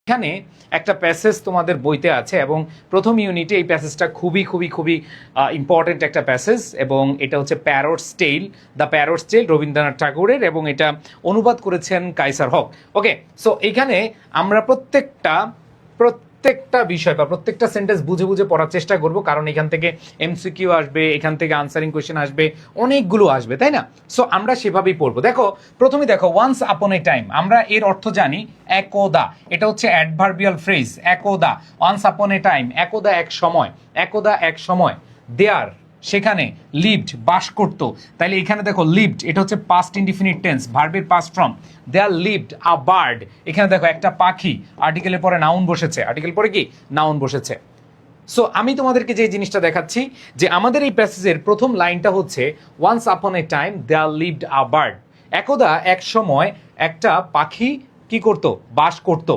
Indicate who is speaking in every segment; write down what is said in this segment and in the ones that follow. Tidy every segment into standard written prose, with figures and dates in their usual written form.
Speaker 1: এখানে একটা প্যাসেজ তোমাদের বইতে আছে এবং প্রথম ইউনিটে এই প্যাসেজটা খুবই খুবই খুবই ইম্পর্টেন্ট একটা প্যাসেজ এবং এটা হচ্ছে প্যারটস টেল, দ্য প্যারটস টেল রবীন্দ্রনাথ ঠাকুরের, এবং এটা অনুবাদ করেছেন কায়সার হক। ওকে, সো এখানে আমরা প্রত্যেকটা বিষয় বা প্রত্যেকটা সেন্টেন্স বুঝে বুঝে পড়ার চেষ্টা করব, কারণ এখান থেকে এমসিকিউ আসবে, এখান থেকে আনসারিং কোয়েশ্চেন আসবে, অনেকগুলো আসবে, তাই না? সো আমরা সেভাবেই পড়বো। দেখো প্রথমে দেখো ওয়ান্স আপন এ টাইম, আমরা এর অর্থ জানি একদা, এটা হচ্ছে অ্যাডভার্বিয়াল ফ্রেজ একদা। ওয়ান্স আপন এ টাইম, একদা এক সময়, একদা এক সময়। দেয়ার সেখানে, লিভড বাস করতো, তাইলে এখানে দেখো লিভড এটা হচ্ছে পাস্ট ইনডিফিনিট টেন্স, ভার্বের past form. There lived a bird, এখানে দেখো একটা পাখি, আর্টিকেলের পরে নাউন বসেছে, আর্টিকেল পরে কি নাউন বসেছে। সো আমি তোমাদেরকে যে জিনিসটা দেখাচ্ছি যে আমাদের এই প্যাসেজের প্রথম লাইনটা হচ্ছে once upon a time there lived a bird, একদা এক সময় একটা পাখি কি করত, বাস করত।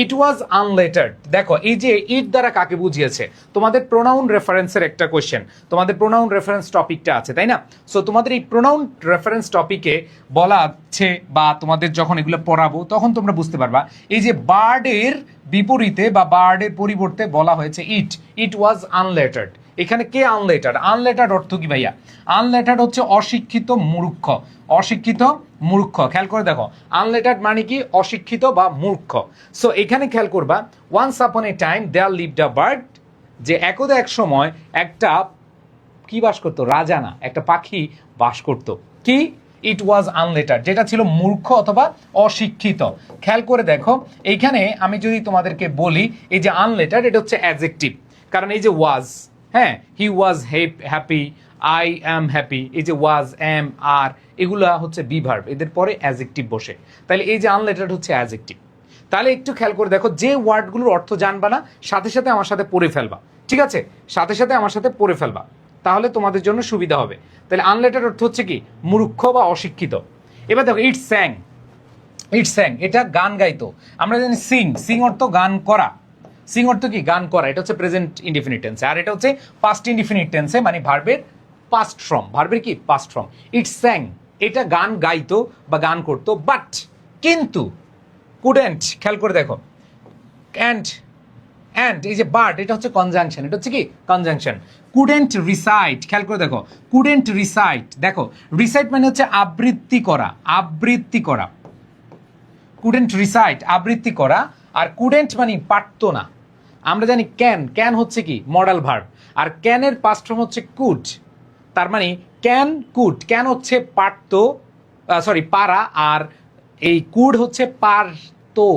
Speaker 1: ইট ওয়াজ আনলেটার্ড, দেখো এই যে ইট দ্বারা কাকে বুঝিয়েছে, তোমাদের প্রোনাউন রেফারেন্সের একটা কোয়েশ্চেন, তোমাদের প্রোনাউন রেফারেন্স টপিকটা আছে, তাই না? সো তোমাদের এই প্রোনাউন রেফারেন্স টপিকে বলা আছে, বা তোমাদের যখন এগুলো পড়াবো তখন তোমরা বুঝতে পারবা, এই যে বার্ডের বিপরীতে বা বার্ডের পরিবর্তে বলা হয়েছে ইট, ইট ওয়াজ আনলেটার্ড। এখানে কে আনলেটার্ড? আনলেটার্ড অর্থ কি ভাইয়া? আনলেটার্ড হচ্ছে অশিক্ষিত মূর্খ, অশিক্ষিত মূর্খ। খেয়াল করে দেখো আনলেটার্ড মানে কি, অশিক্ষিত বা মূর্খ। সো এখানে খেয়াল করবা once upon a time there lived a bird, যে একদা এক সময় একটা কি বাস করতো, রাজা না, একটা পাখি বাস করতো। কি? ইট ওয়াজ আনলেটার্ড, যেটা ছিল মূর্খ অথবা অশিক্ষিত। খেয়াল করে দেখো এইখানে আমি যদি তোমাদেরকে বলি এই যে আনলেটার্ড এটা হচ্ছে অ্যাডজেক্টিভ, কারণ এই যে ওয়াজ, হ্যাঁ, he was happy, I am happy, এই যে ওয়াজ, অ্যাম, আর, এগুলা হচ্ছে বি ভার্ব, এদের পরে অ্যাডজেক্টিভ বসে, তাহলে এই যে আনলেটার্ড হচ্ছে অ্যাডজেক্টিভ। তাহলে একটু খেয়াল করে দেখো, যে ওয়ার্ডগুলোর অর্থ জানবা না সাথে সাথে আমার সাথে পড়ে ফেলবা, ঠিক আছে? সাথে সাথে আমার সাথে পড়ে ফেলবা, তাহলে তোমাদের জন্য সুবিধা হবে। তাহলে আনলেটার্ড অর্থ হচ্ছে কি, মূর্খ বা অশিক্ষিত। এবার দেখো ইট স্যাং, ইট স্যাং এটা গান গাইতো। আমরা জানি সিং, সিং অর্থ গান করা, সিং অর্থ কি গান করা, এটা হচ্ছে প্রেজেন্ট ইনডিফিনিট টেন্সে, আর এটা হচ্ছে পাস্ট ইনডিফিনিট টেন্সে, মানে ভার্বের পাস্ট ফর্ম, ভার্বের কি পাস্ট ফর্ম। ইট স্যাং এটা গান গাইতো বা গান করতো, বাট কিন্তু, কুডেন্ট, খেয়াল করে দেখো, অ্যান্ড, অ্যান্ড এই যে বাট এটা হচ্ছে কনজাংশন, এটা হচ্ছে কি কনজাংশন। কুডেন্ট রিসাইট, খেয়াল করে দেখো কুডেন্ট রিসাইট, দেখো রিসাইট মানে হচ্ছে আবৃত্তি করা, আবৃত্তি করা, কুডেন্ট রিসাইট আবৃত্তি করা, আর কুডেন্ট মানে পারতো না। আমরা জানি ক্যান, ক্যান হচ্ছে কি মডাল ভার্ব, আর ক্যানের পাস্ট ফর্ম হচ্ছে কুড, তার মানে ক্যান কুড, ক্যান হচ্ছে পারতো, সরি পারা, আর এই কুড হচ্ছে পারতো।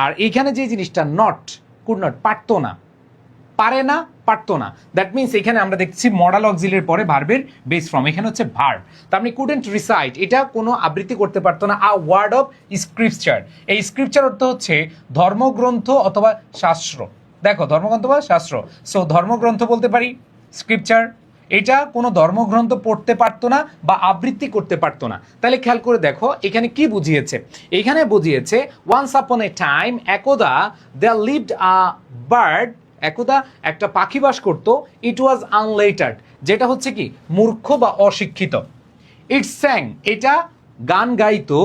Speaker 1: আর এইখানে যে জিনিসটা নট, কুড নট, পারতো না, পারে না, পারতো না, দ্যাট মিনস এখানে আমরা দেখছি মডাল অক্সিলিয়ারির পরে ভার্বের বেস ফর্ম, এখানে হচ্ছে ভার্ব। তার মানে কুডেন্ট রিসাইট এটা কোনো আবৃত্তি করতে পারতো না। আ ওয়ার্ড অফ স্ক্রিপচার, এই স্ক্রিপচার অর্থ হচ্ছে ধর্মগ্রন্থ অথবা শাস্ত্র। দেখো ধর্মগ্রন্থ বা শাস্ত্র, সো ধর্মগ্রন্থ বলতে পারি, স্ক্রিপচার এটা কোনো ধর্মগ্রন্থ পড়তে পারতো না বা আবৃত্তি করতে পারতো না। তাহলে খেয়াল করে দেখো এখানে কি বুঝিয়েছে, এখানে বুঝিয়েছে ওয়ান্স আপন এ টাইম একদা দেয়ার লিভড আ বার্ড, একদা একটা পাখি বাস করত, ইট ওয়াজ আনলেটার্ড যেটা হচ্ছে কি মূর্খ বা অশিক্ষিত। ইট স্যাং এটা গান গাইতো,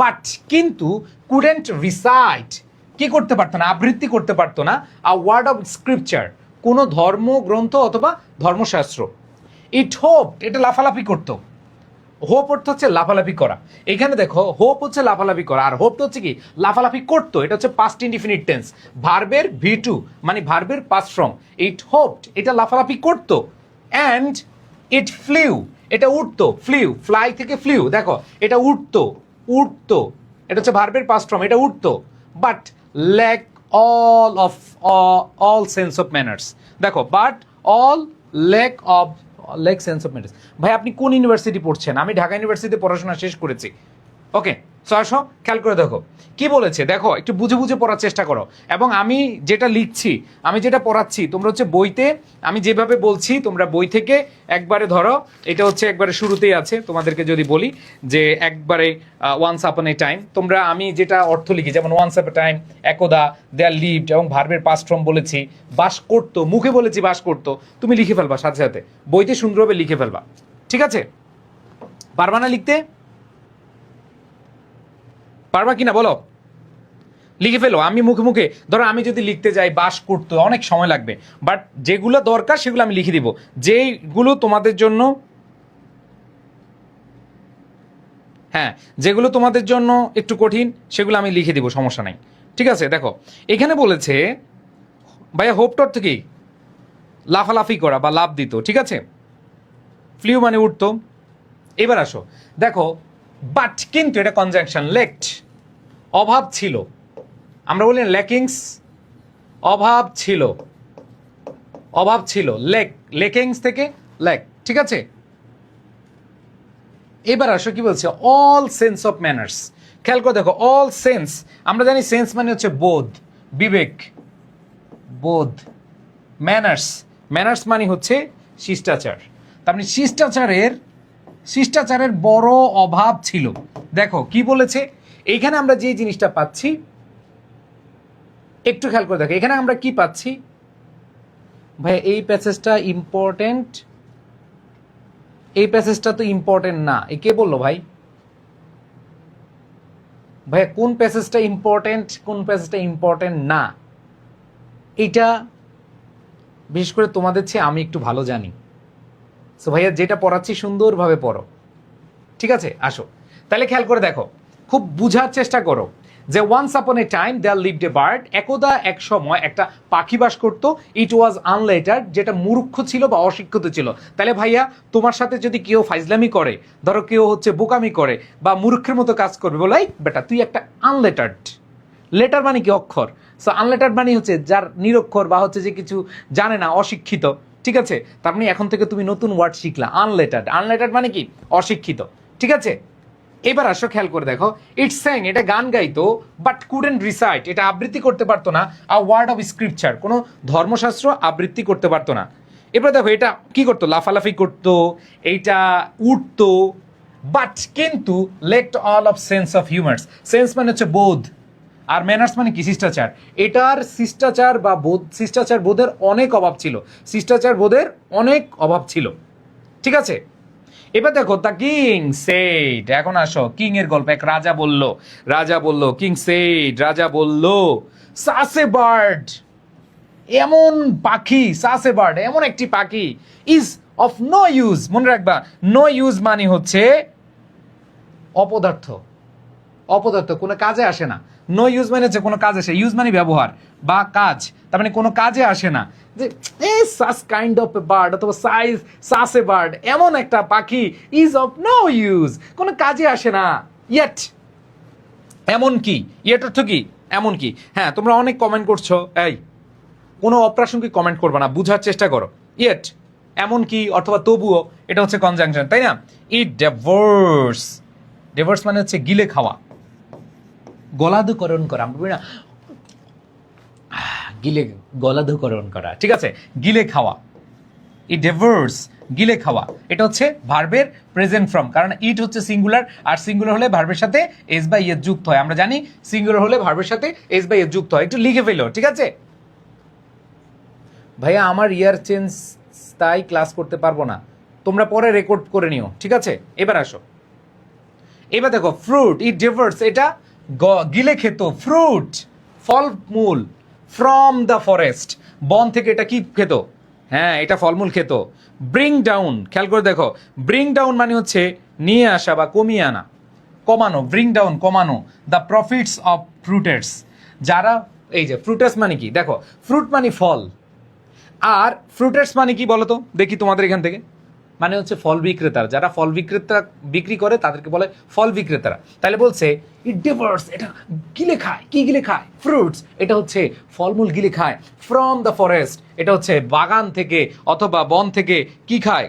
Speaker 1: বাট কিন্তু কুডেন্ট রিসাইট কি করতে পারতো না, আবৃত্তি করতে পারতো না, আ ওয়ার্ড অফ স্ক্রিপচার কোনো ধর্মগ্রন্থ অথবা ধর্মশাস্ত্র। ইট হোপ এটা লাফালাফি করতো, হোপ অর্থ হচ্ছে লাফালাফি করা। এখানে দেখো হোপ হচ্ছে লাফালাফি করা, আর হোপটা হচ্ছে কি লাফালাফি করতো, এটা হচ্ছে পাস্ট ইনডিফিনিট টেন্স, ভার্বের V2 মানে ভার্বের পাস্ট ফর্ম। ইট হোপড এটা লাফালাফি করতো, অ্যান্ড ইট ফ্লিউ এটা উঠতো, ফ্লিউ ফ্লাই থেকে ফ্লিউ, দেখো এটা উঠতো, উঠতো এটা হচ্ছে ভার্বের পাস্ট ফর্ম, এটা উঠতো, but lack all sense of manners, দেখো but all lack sense of matters. ভাই আপনি কোন ইউনিভার্সিটি পড়ছেন? আমি ঢাকা ইউনিভার্সিটিতে পড়াশোনা শেষ করেছি। ওকে, সো আসো খেয়াল করে দেখো কি বলেছে, দেখো একটু বুঝে বুঝে পড়ার চেষ্টা করো, এবং আমি যেটা লিখছি, আমি যেটা পড়াচ্ছি তোমরা হচ্ছে বইতে আমি যেভাবে বলছি তোমরা বই থেকে একবারে ধরো, এটা হচ্ছে একবারে শুরুতেই আছে, তোমাদেরকে যদি বলি যে একবারে ওয়ান্স আপন এ টাইম, তোমরা আমি যেটা অর্থ লিখি, যেমন ওয়ান্স আপন এ টাইম একদা দেয়ার লিভড, এবং ভার্বের পাস্ট ফর্ম বলেছি, বাস করতো, মুখে বলেছি বাস করতো, তুমি লিখে ফেলবা সাথে সাথে, বইতে সুন্দরভাবে লিখে ফেলবা, ঠিক আছে? পারবা না লিখতে? পারবা কিনা বলো? লিখে ফেলো। আমি মুখে মুখে ধরো আমি যদি লিখতে যাই বাস করতে অনেক সময় লাগবে, বাট যেগুলো দরকার সেগুলো আমি লিখে দিব। যেগুলো তোমাদের জন্য, হ্যাঁ যেগুলো তোমাদের জন্য একটু কঠিন সেগুলো আমি লিখে দিব, সমস্যা নাই। ঠিক আছে, দেখো এখানে বলেছে ভাইয়া হোপট অর্থ কি? লাফালাফি করা বা লাভ দিত, ঠিক আছে। ফ্লিউ মানে উঠতো। এবার আসো দেখো, বাট কিন্তু এটা কনজাংশন, লেকড অভাব ছিল, আমরা বলি ল্যাকিংস, অভাব ছিল, অভাব ছিল, লেকিংস থেকে ল্যাক, ঠিক আছে। এবার আসো কি বলছে, অল সেন্স অফ ম্যানার্স। খেয়াল করে দেখো, অল সেন্স, আমরা জানি সেন্স মানে হচ্ছে বোধ, বিবেক, বোধ। ম্যানার্স, ম্যানার্স মানে হচ্ছে শিষ্টাচার। তার মানে শিষ্টাচারের বড় অভাব ছিল। দেখো কি বলেছে এইখানে, আমরা যে জিনিসটা পাচ্ছি একটু খেয়াল করে দেখো, এখানে আমরা কি পাচ্ছি ভাই? এই প্যাসেজটা ইম্পর্টেন্ট, এই প্যাসেজটা তো ইম্পর্টেন্ট না। এ কে বললো ভাই? ভাইয়া কোন প্যাসেজটা ইম্পর্টেন্ট, কোন প্যাসেজটা ইম্পর্টেন্ট না, এইটা বিশেষ করে তোমাদের চেয়ে আমি একটু ভালো জানি। সো ভাইয়া যেটা পড়াচ্ছি সুন্দরভাবে পড়ো, ঠিক আছে। আসো তাহলে খেয়াল করে দেখো, খুব বুঝার চেষ্টা করো যে once upon a time there lived a bird, একদা এক সময় একটা পাখি বাস করতো। ইট ওয়াজ আনলেটার্ড, যেটা মূর্খ ছিল বা অশিক্ষিত ছিল। তাহলে ভাইয়া তোমার সাথে যদি কেউ ফাইজলামি করে, ধরো কেউ হচ্ছে বোকামি করে বা মূর্খের মতো কাজ করবে, বলাই বেটা তুই একটা আনলেটার্ড। লেটার মানে কি? অক্ষর। সো আনলেটার্ড মানে হচ্ছে যার নিরক্ষর বা হচ্ছে যে কিছু জানে না, অশিক্ষিত, ঠিক আছে। তার মানে এখন থেকে তুমি নতুন ওয়ার্ড শিখলা, আনলেটার্ড। আনলেটার্ড মানে কি? অশিক্ষিত, ঠিক আছে। এবার আসো খেয়াল করে দেখো, ইটস স্যাং, এটা গান গাইতো, বাট কুডেন্ট রিসাইট, এটা আবৃত্তি করতে পারতো না। আ ওয়ার্ড অফ স্ক্রিপচার, কোনো ধর্মশাস্ত্র আবৃত্তি করতে পারতো না। এবার দেখো এটা কি করতো? লাফালাফি করতো, এইটা উঠতো, বাট কিন্তু lacked all of sense of humours. Sense মানে হচ্ছে বোধ, আর ম্যানার্স মানে কি? শিষ্টাচার। এটার শিষ্টাচার বা বোধ, শিষ্টাচার বোধের অনেক অভাব ছিল, শিষ্টাচার বোধের অনেক অভাব ছিল, ঠিক আছে। এবার দেখো, দ্য কিং সেইড, এখন আসো কিং এর গল্প। এক রাজা বলল, রাজা বলল, কিং সেইড, রাজা বলল, সাসে বার্ড, এমন পাখি, সাসে বার্ড এমন একটি পাখি, ইজ অফ নো ইউজ, মনে রাখবা নো ইউজ মানে হচ্ছে অপদার্থ, অপদার্থ, কোনো কাজে আসে না। নো ইউজ মানে হচ্ছে কোনো কাজে আসে, ইউজ মানে ব্যবহার বা কাজ, তার মানে কোনো কাজে আসে না। যে সাস কাইন্ড অফ এ বার্ড অথবা সাস এ বার্ড, এমন একটা পাখি, ইজ অফ নো ইউজ, কোনো কাজে আসে না। ইয়েট, এমন কি, ইয়েট অর্থ কি? এমন কি। হ্যাঁ তোমরা অনেক কমেন্ট করছো, এই কোনো অপ্রাসঙ্গিক কমেন্ট করবে না, বুঝার চেষ্টা করো। ইয়েট, এমন কি অথবা তবুও, এটা হচ্ছে কনজাংশন, তাই না। ইট ডেভোর্স, ডেভোর্স মানে হচ্ছে গিলে খাওয়া, গলাধকরণ করা, আমরা বলি না গিলে, গলাধকরণ করা, ঠিক আছে, গিলে খাওয়া। ইট ডেভোর্স, গিলে খাওয়া, এটা হচ্ছে ভার্বের প্রেজেন্ট ফর্ম, কারণ ইট হচ্ছে সিঙ্গুলার, আর সিঙ্গুলার হলে ভার্বের সাথে এস বাই এস যুক্ত হয়। আমরা জানি সিঙ্গুলার হলে ভার্বের সাথে এস বাই এস যুক্ত হয়। একটু লিখে ফেলো, ঠিক আছে। ভাইয়া আমার ইয়ার চেঞ্জ, তাই ক্লাস করতে পারবো না, তোমরা পরে রেকর্ড করে নিও, ঠিক আছে। এবার আসো, এবার দেখো ফ্রুট, ইট ডেভার্স, এটা গিলে খেত, ফ্রুট ফলমূল, ফ্রম দ্য ফরেস্ট, বন থেকে এটা কি খেত? হ্যাঁ এটা ফলমূল খেত। ব্রিং ডাউন, খেয়াল করে দেখো, ব্রিং ডাউন মানে হচ্ছে নিয়ে আসা বা কমিয়ে আনা, কমানো, ব্রিং ডাউন কমানো। দ্য প্রফিটস অফ ফ্রুটার্স, যারা, এই যে ফ্রুটার্স মানে কি? দেখো ফ্রুট মানে ফল, আর ফ্রুটার্স মানে কি বলো তো দেখি তোমাদের এখান থেকে? মানে হচ্ছে ফল বিক্রেতারা, যারা ফল বিক্রেতা বিক্রি করে তাদেরকে বলে ফল বিক্রেতারা। তাহলে বলছে ইট ডিভার্স, এটা গিলে খায়, কি গিলে খায়? ফ্রুটস, এটা হচ্ছে ফলমূল গিলে খায়। ফ্রম দ্য ফরেস্ট, এটা হচ্ছে বাগান থেকে অথবা বন থেকে কি খায়?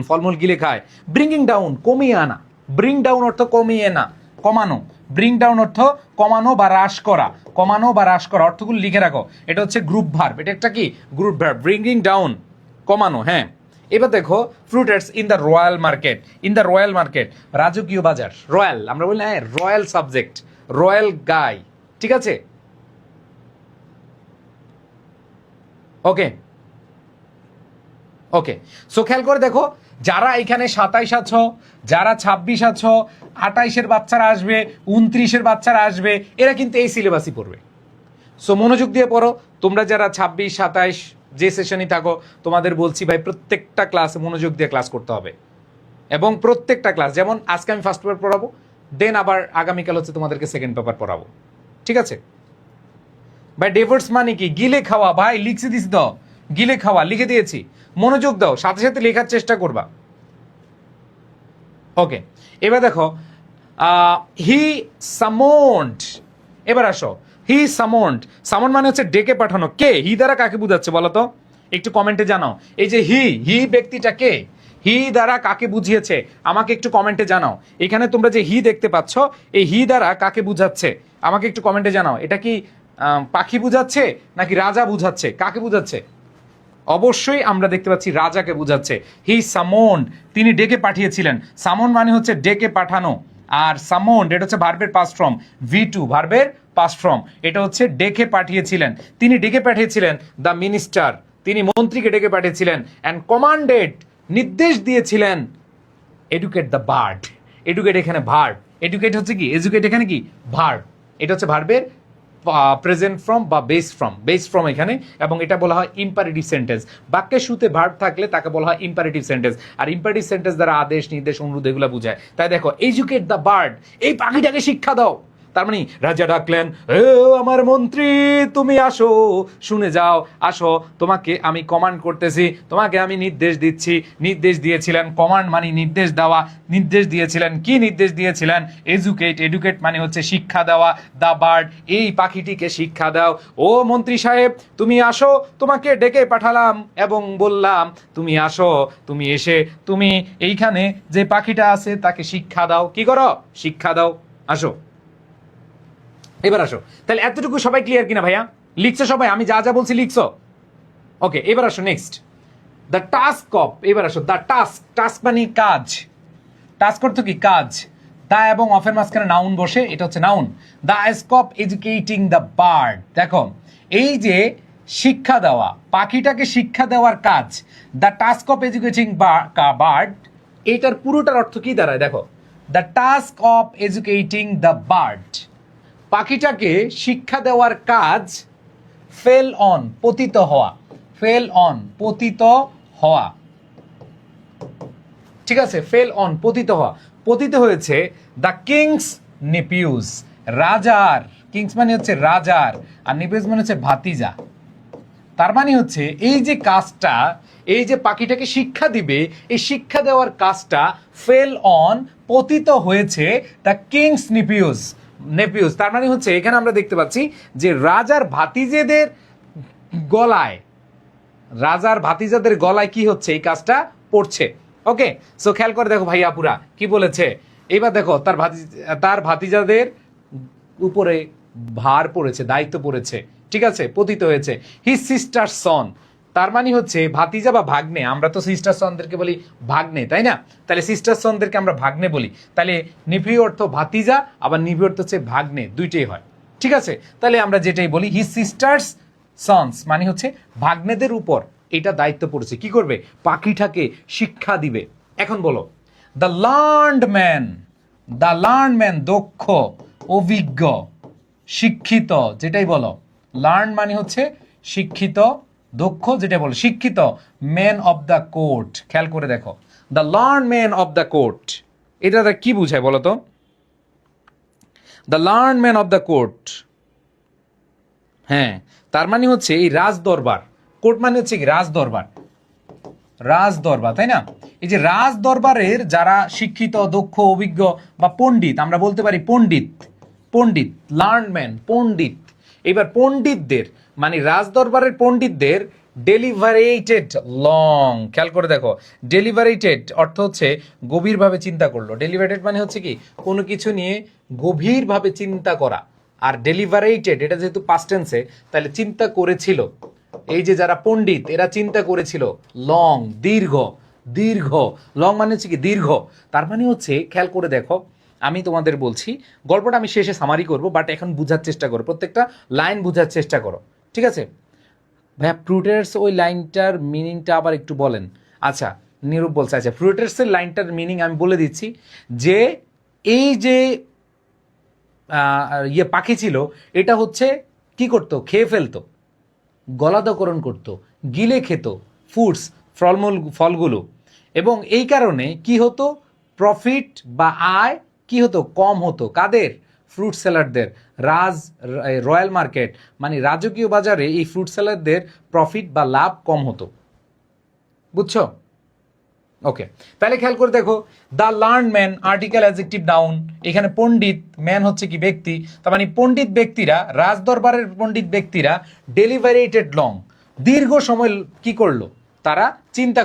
Speaker 1: ফলমূল গিলে খায়। ব্রিঙ্গিং ডাউন, কমিয়ে আনা, ব্রিং ডাউন অর্থ কমিয়ে না, কমানো। ব্রিং ডাউন অর্থ কমানো বা হ্রাস করা, কমানো বা হ্রাস করা, অর্থগুলো লিখে রাখো। এটা হচ্ছে গ্রুপ ভার্ব, এটা একটা কি? Group verb. ব্রিঙ্গিং ডাউন, কমানো, হ্যাঁ। এবার দেখো fruiters in the royal market, in the royal market, রাজকীয় বাজার, রয়্যাল, আমরা বলি হ্যাঁ রয়্যাল সাবজেক্ট, রয়্যাল গাই, ঠিক আছে। ওকে ওকে, সো খেয়াল করে দেখো, যারা এখানে 27 আছো, যারা 26 আছো, 28-এর বাচ্চারা আসবে, 29-এর বাচ্চারা আসবে, এরা কিন্তু এই সিলেবাসই পড়বে। সো মনোযোগ দিয়ে পড়ো। তোমরা যারা 26, 27 যে সেশনই থাকো, তোমাদের বলছি ভাই প্রত্যেকটা ক্লাসে মনোযোগ দিয়ে ক্লাস করতে হবে, এবং প্রত্যেকটা ক্লাস, যেমন আজকে আমি ফার্স্ট পেপার পড়াবো, দেন আবার আগামীকাল হচ্ছে তোমাদেরকে সেকেন্ড পেপার পড়াবো, ঠিক আছে ভাই? ডেভার্টস মানে কি? গিলে খাওয়া ভাই, লিখে দিস দাও, গিলে খাওয়া লিখে দিয়েছি, মনোযোগ দাও, সাথে সাথে লেখার চেষ্টা করবা। ওকে, এবার দেখো, হি সামন্ড, এবার আসো, হি সামন্ড, সামন্ড মানে হচ্ছে ডেকে পাঠানো। কে? হি দ্বারা কাকে বুঝাচ্ছে বলো তো, একটু কমেন্টে জানাও। এই যে হি ব্যক্তিটা কে? হি দ্বারা কাকে বুঝিয়েছে আমাকে একটু কমেন্টে জানাও। এখানে তোমরা যে হি দেখতে পাচ্ছ, এই হি দ্বারা কাকে বুঝাচ্ছে আমাকে একটু কমেন্টে জানাও। এটা কি পাখি বুঝাচ্ছে নাকি রাজা বুঝাচ্ছে? কাকে বুঝাচ্ছে? অবশ্যই আমরা দেখতে পাচ্ছি রাজাকে বুঝাচ্ছে। হি সামন্ড, তিনি ডেকে পাঠিয়েছিলেন। সামন্ড মানে হচ্ছে ডেকে পাঠানো, আর সামন্ড এটা হচ্ছে ভার্বের পাস্ট ফর্ম, V2 ভার্বের পাস্ট ফর্ম, এটা হচ্ছে ডেকে পাঠিয়েছিলেন। তিনি ডেকে পাঠিয়েছিলেন দ্য মিনিস্টার, তিনি মন্ত্রীকে ডেকে পাঠিয়েছিলেন, অ্যান্ড কমান্ডেড নির্দেশ দিয়েছিলেন এডুকেট দ্য বার্ড। এডুকেট এখানে ভার্ব, এডুকেট হচ্ছে কি, এডুকেট এখানে কি ভার্ব, এটা হচ্ছে ভার্বের প্রেজেন্ট ফর্ম বা বেস ফর্ম এখানে, এবং এটা বলা হয় ইম্পারেটিভ সেন্টেন্স। বাক্যের শুরুতে ভার্ব থাকলে তাকে বলা হয় ইম্পারেটিভ সেন্টেন্স, আর ইম্পারেটিভ সেন্টেন্স দ্বারা আদেশ, নির্দেশ, অনুরোধ এগুলো বোঝায়। তাই দেখো, এডুকেট দ্য বার্ড, এই পাখিটাকে শিক্ষা দাও। তার মানে রাজা ডাকলেন, ও আমার মন্ত্রী তুমি আসো, শুনে যাও, আসো, তোমাকে আমি কমান্ড করতেছি, তোমাকে আমি নির্দেশ দিচ্ছি। নির্দেশ দিয়েছিলেন, কমান্ড মানে নির্দেশ দেওয়া, নির্দেশ দিয়েছিলেন, কি নির্দেশ দিয়েছিলেন? এডুকেট, এডুকেট মানে হচ্ছে শিক্ষা দেওয়া, দ্য বার্ড, এই পাখিটিকে শিক্ষা দাও। ও মন্ত্রী সাহেব তুমি আসো, তোমাকে ডেকে পাঠালাম এবং বললাম তুমি আসো, তুমি এসে তুমি এইখানে যে পাখিটা আছে তাকে শিক্ষা দাও। কি করো? শিক্ষা দাও, আসো। এবার আসো, তাহলে এতটুকু সবাই ক্লিয়ার কিনা ভাইয়া? লিখছো সবাই? আমি যা যা বলছি লিখছো? ওকে, এবার আসো নেক্সট, দ্য টাস্ক অফ। এবার আসো, দ্য টাস্ক, টাস্ক মানে কাজ, টাস্ক অর্থ কি? কাজ। দা এবং অফের মাঝখানে নাউন বসে, এটা হচ্ছে noun. The task of educating the bird, দেখো এই যে শিক্ষা দেওয়া, পাখিটাকে শিক্ষা দেওয়ার কাজ, the task of educating bird, এটার পুরোটার অর্থ কি দাঁড়ায়? দেখো, the task of educating the bird, পাখিটাকে শিক্ষা দেওয়ার কাজ, ফেল অন, পতিত হওয়া, ফেল অন, পতিত হওয়া, ঠিক আছে? ফেল অন, পতিত হওয়া, পতিত হয়েছে দ্য কিংস নেপিউস, রাজার, কিংস মানে হচ্ছে রাজার, আর নেপিউস মানে হচ্ছে ভাতিজা। তার মানে হচ্ছে এই যে কাজটা, এই যে পাখিটাকে শিক্ষা দিবে, এই শিক্ষা দেওয়ার কাজটা ফেল অন, পতিত হয়েছে দ্য কিংস নেপিউস, নেপিউস। তার মানে হচ্ছে এখানে আমরা দেখতে পাচ্ছি যে রাজার ভাতিজেদের গলায়, রাজার ভাতিজাদের গলায় কি হচ্ছে? এই কাজটা পড়ছে। ওকে, সো খেয়াল করে দেখো ভাইয়া আপুরা কি বলেছে। এবার দেখো, তার ভাতিজাদের উপরে ভার পড়েছে, দায়িত্ব পড়েছে, ঠিক আছে, পতিত হয়েছে। হিজ সিস্টার সন, তার মানে হচ্ছে ভাতিজা বা ভাগ্নে, আমরা তো সিস্টার সনদেরকে বলি ভাগ্নে, তাই না? তাহলে সিস্টার সনদেরকে আমরা ভাগ্নে বলি, তাহলে নিফি অর্থ ভাতিজা, আবার নিফি অর্থ হচ্ছে ভাগ্নে, দুইটাই হয়, ঠিক আছে? তাহলে আমরা যেটাই বলি, হিজ সিস্টার্স সন্স মানে হচ্ছে ভাগ্নেদের উপর এটা দায়িত্ব পড়েছে, কি করবে? পাখিটাকে শিক্ষা দিবে। এখন বলো, the learned man, the learned man দক্ষ, অভিজ্ঞ, শিক্ষিত, যেটাই বলো, লার্ন মানে হচ্ছে শিক্ষিত, দক্ষ, যেটা বলো শিক্ষিত, ম্যান অফ দ্য কোর্ট, খেয়াল করে দেখো, the learned man of the court, এটা কি বুঝায় বলো তো? The learned man of the court, হ্যাঁ, তার মানে হচ্ছে এই রাজ দরবার, কোর্ট মানে হচ্ছে কি? রাজ দরবার, রাজ দরবার, তাই না? এই যে রাজ দরবারের যারা শিক্ষিত, দক্ষ, অভিজ্ঞ বা পণ্ডিত, আমরা বলতে পারি পণ্ডিত, পণ্ডিত, লার্নম্যান, পণ্ডিত। এবার পণ্ডিতদের মানে রাজ দরবারের পণ্ডিতদের ডেলিভারেটেড লং, খেয়াল করে দেখো, ডেলিভারেটেড অর্থ হচ্ছে গভীরভাবে চিন্তা করলো। ডেলিভারেটেড মানে হচ্ছে কি? কোনো কিছু নিয়ে গভীরভাবে চিন্তা করা, আর ডেলিভারেটেড এটা যেহেতু পাস্ট টেন্সে, তাহলে চিন্তা করেছিল। এই যে যারা পণ্ডিত এরা চিন্তা করেছিল, লং, দীর্ঘ, দীর্ঘ, লং মানে হচ্ছে কি? দীর্ঘ। তার মানে হচ্ছে খেয়াল করে দেখো, আমি তোমাদের বলছি, গল্পটা আমি শেষে সামারি করব, বাট এখন বুঝার চেষ্টা করো, প্রত্যেকটা লাইন বুঝার চেষ্টা করো, ঠিক আছে? ভাইয়া প্রুটার্স ওই লাইনটার মিনিংটা আবার একটু বলেন, আচ্ছা, নিরূপ বলছে, আচ্ছা ফ্রুটেটসের লাইনটার মিনিং আমি বলে দিচ্ছি, যে এই যে পাখি ছিল, এটা হচ্ছে কি করতো, খেয়ে ফেলতো, গলাধঃকরণ করত, গিলে খেত ফ্রুটস, ফলগুলো, এবং এই কারণে কি হতো, প্রফিট বা আয় কি হতো, কম হতো। কাদের? ফ্রুট সেলারদের। রয়্যাল মার্কেট মানে রাজকীয় বাজারে এই ফ্রুট সেলারদের প্রফিট বা লাভ কম হতো। বুঝছো? ওকে, তাহলে খেয়াল করে দেখো, the learned man, article adjective noun, এখানে পণ্ডিত, ম্যান হচ্ছে কি ব্যক্তি, তার মানে পণ্ডিত ব্যক্তিরা, রাজদরবারের পণ্ডিত ব্যক্তিরা, ডেলিভারেটেড লং, দীর্ঘ সময় কি করলো, তারা চিন্তা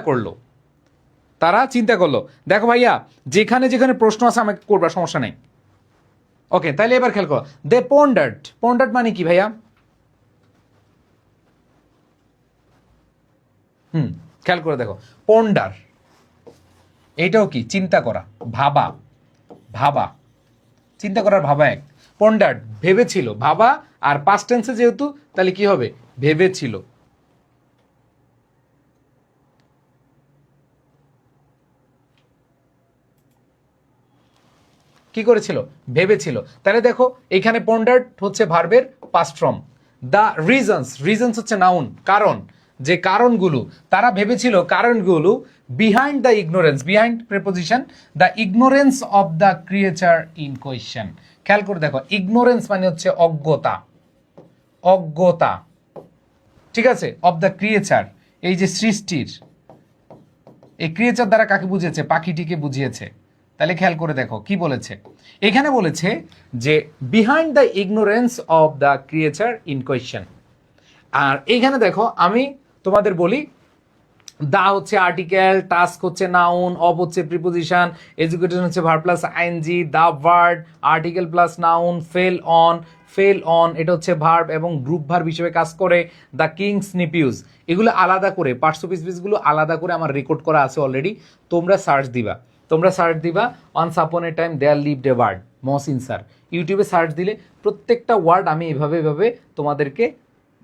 Speaker 1: করলো, দেখো ভাইয়া, যেখানে যেখানে প্রশ্ন আছে আমাকে করবা, সমস্যা নেই। ওকে, তাহলে এবার খেয়াল করো, দে পন্ডার্ড, পন্ডার্ড মানে কি ভাইয়া? খেয়াল করে দেখো, পন্ডার এইটাও কি, চিন্তা করা, ভাবা, চিন্তা করার ভাবা এক। পন্ডার্ড ভেবেছিল, ভাবা, আর পাস্ট টেন্সে যেহেতু, তাহলে কি হবে, ভেবেছিল। কি করেছিল, ভেবেছিল। তাহলে দেখো এখানে পন্ডার্ড হচ্ছে ভার্বের পাস্ট ফর্ম। দ্য রিজনস হচ্ছে নাউন, কারণ, যে কারণগুলো তারা ভেবেছিল, কারণগুলো behind the ignorance, behind preposition, the ignorance of the creature in question. খেয়াল করে দেখো, ইগনোরেন্স মানে হচ্ছে অজ্ঞতা, ঠিক আছে, অফ দ্য ক্রিয়েচার, এই যে সৃষ্টির, এই ক্রিয়েচার দ্বারা কাকে বুঝিয়েছে, পাখিটিকে বুঝিয়েছে। তাহলে খেয়াল করে দেখো কি বলেছে, এখানে বলেছে যে behind the ignorance of the creature in question. আর এইখানে দেখো আমি তোমাদের বলি, দা হচ্ছে আর্টিকেল, টাস্ক হচ্ছে নাউন, অব হচ্ছে প্রিপোজিশন, এডুকেশন হচ্ছে verb plus ING, the verb article plus noun, fell on এটা হচ্ছে ভার্ব এবং গ্রুপ ভার্ব হিসেবে কাজ করে। দ্য কিংস নিপিউস, এগুলো আলাদা করে, পার্টস অফ স্পিচগুলো আলাদা করে আমার রেকর্ড করা আছে অলরেডি, তোমরা সার্চ দিবা once upon a time there lived a word, Mohsin sir, ইউটিউবে সার্চ দিলে প্রত্যেকটা ওয়ার্ড আমি এভাবে তোমাদেরকে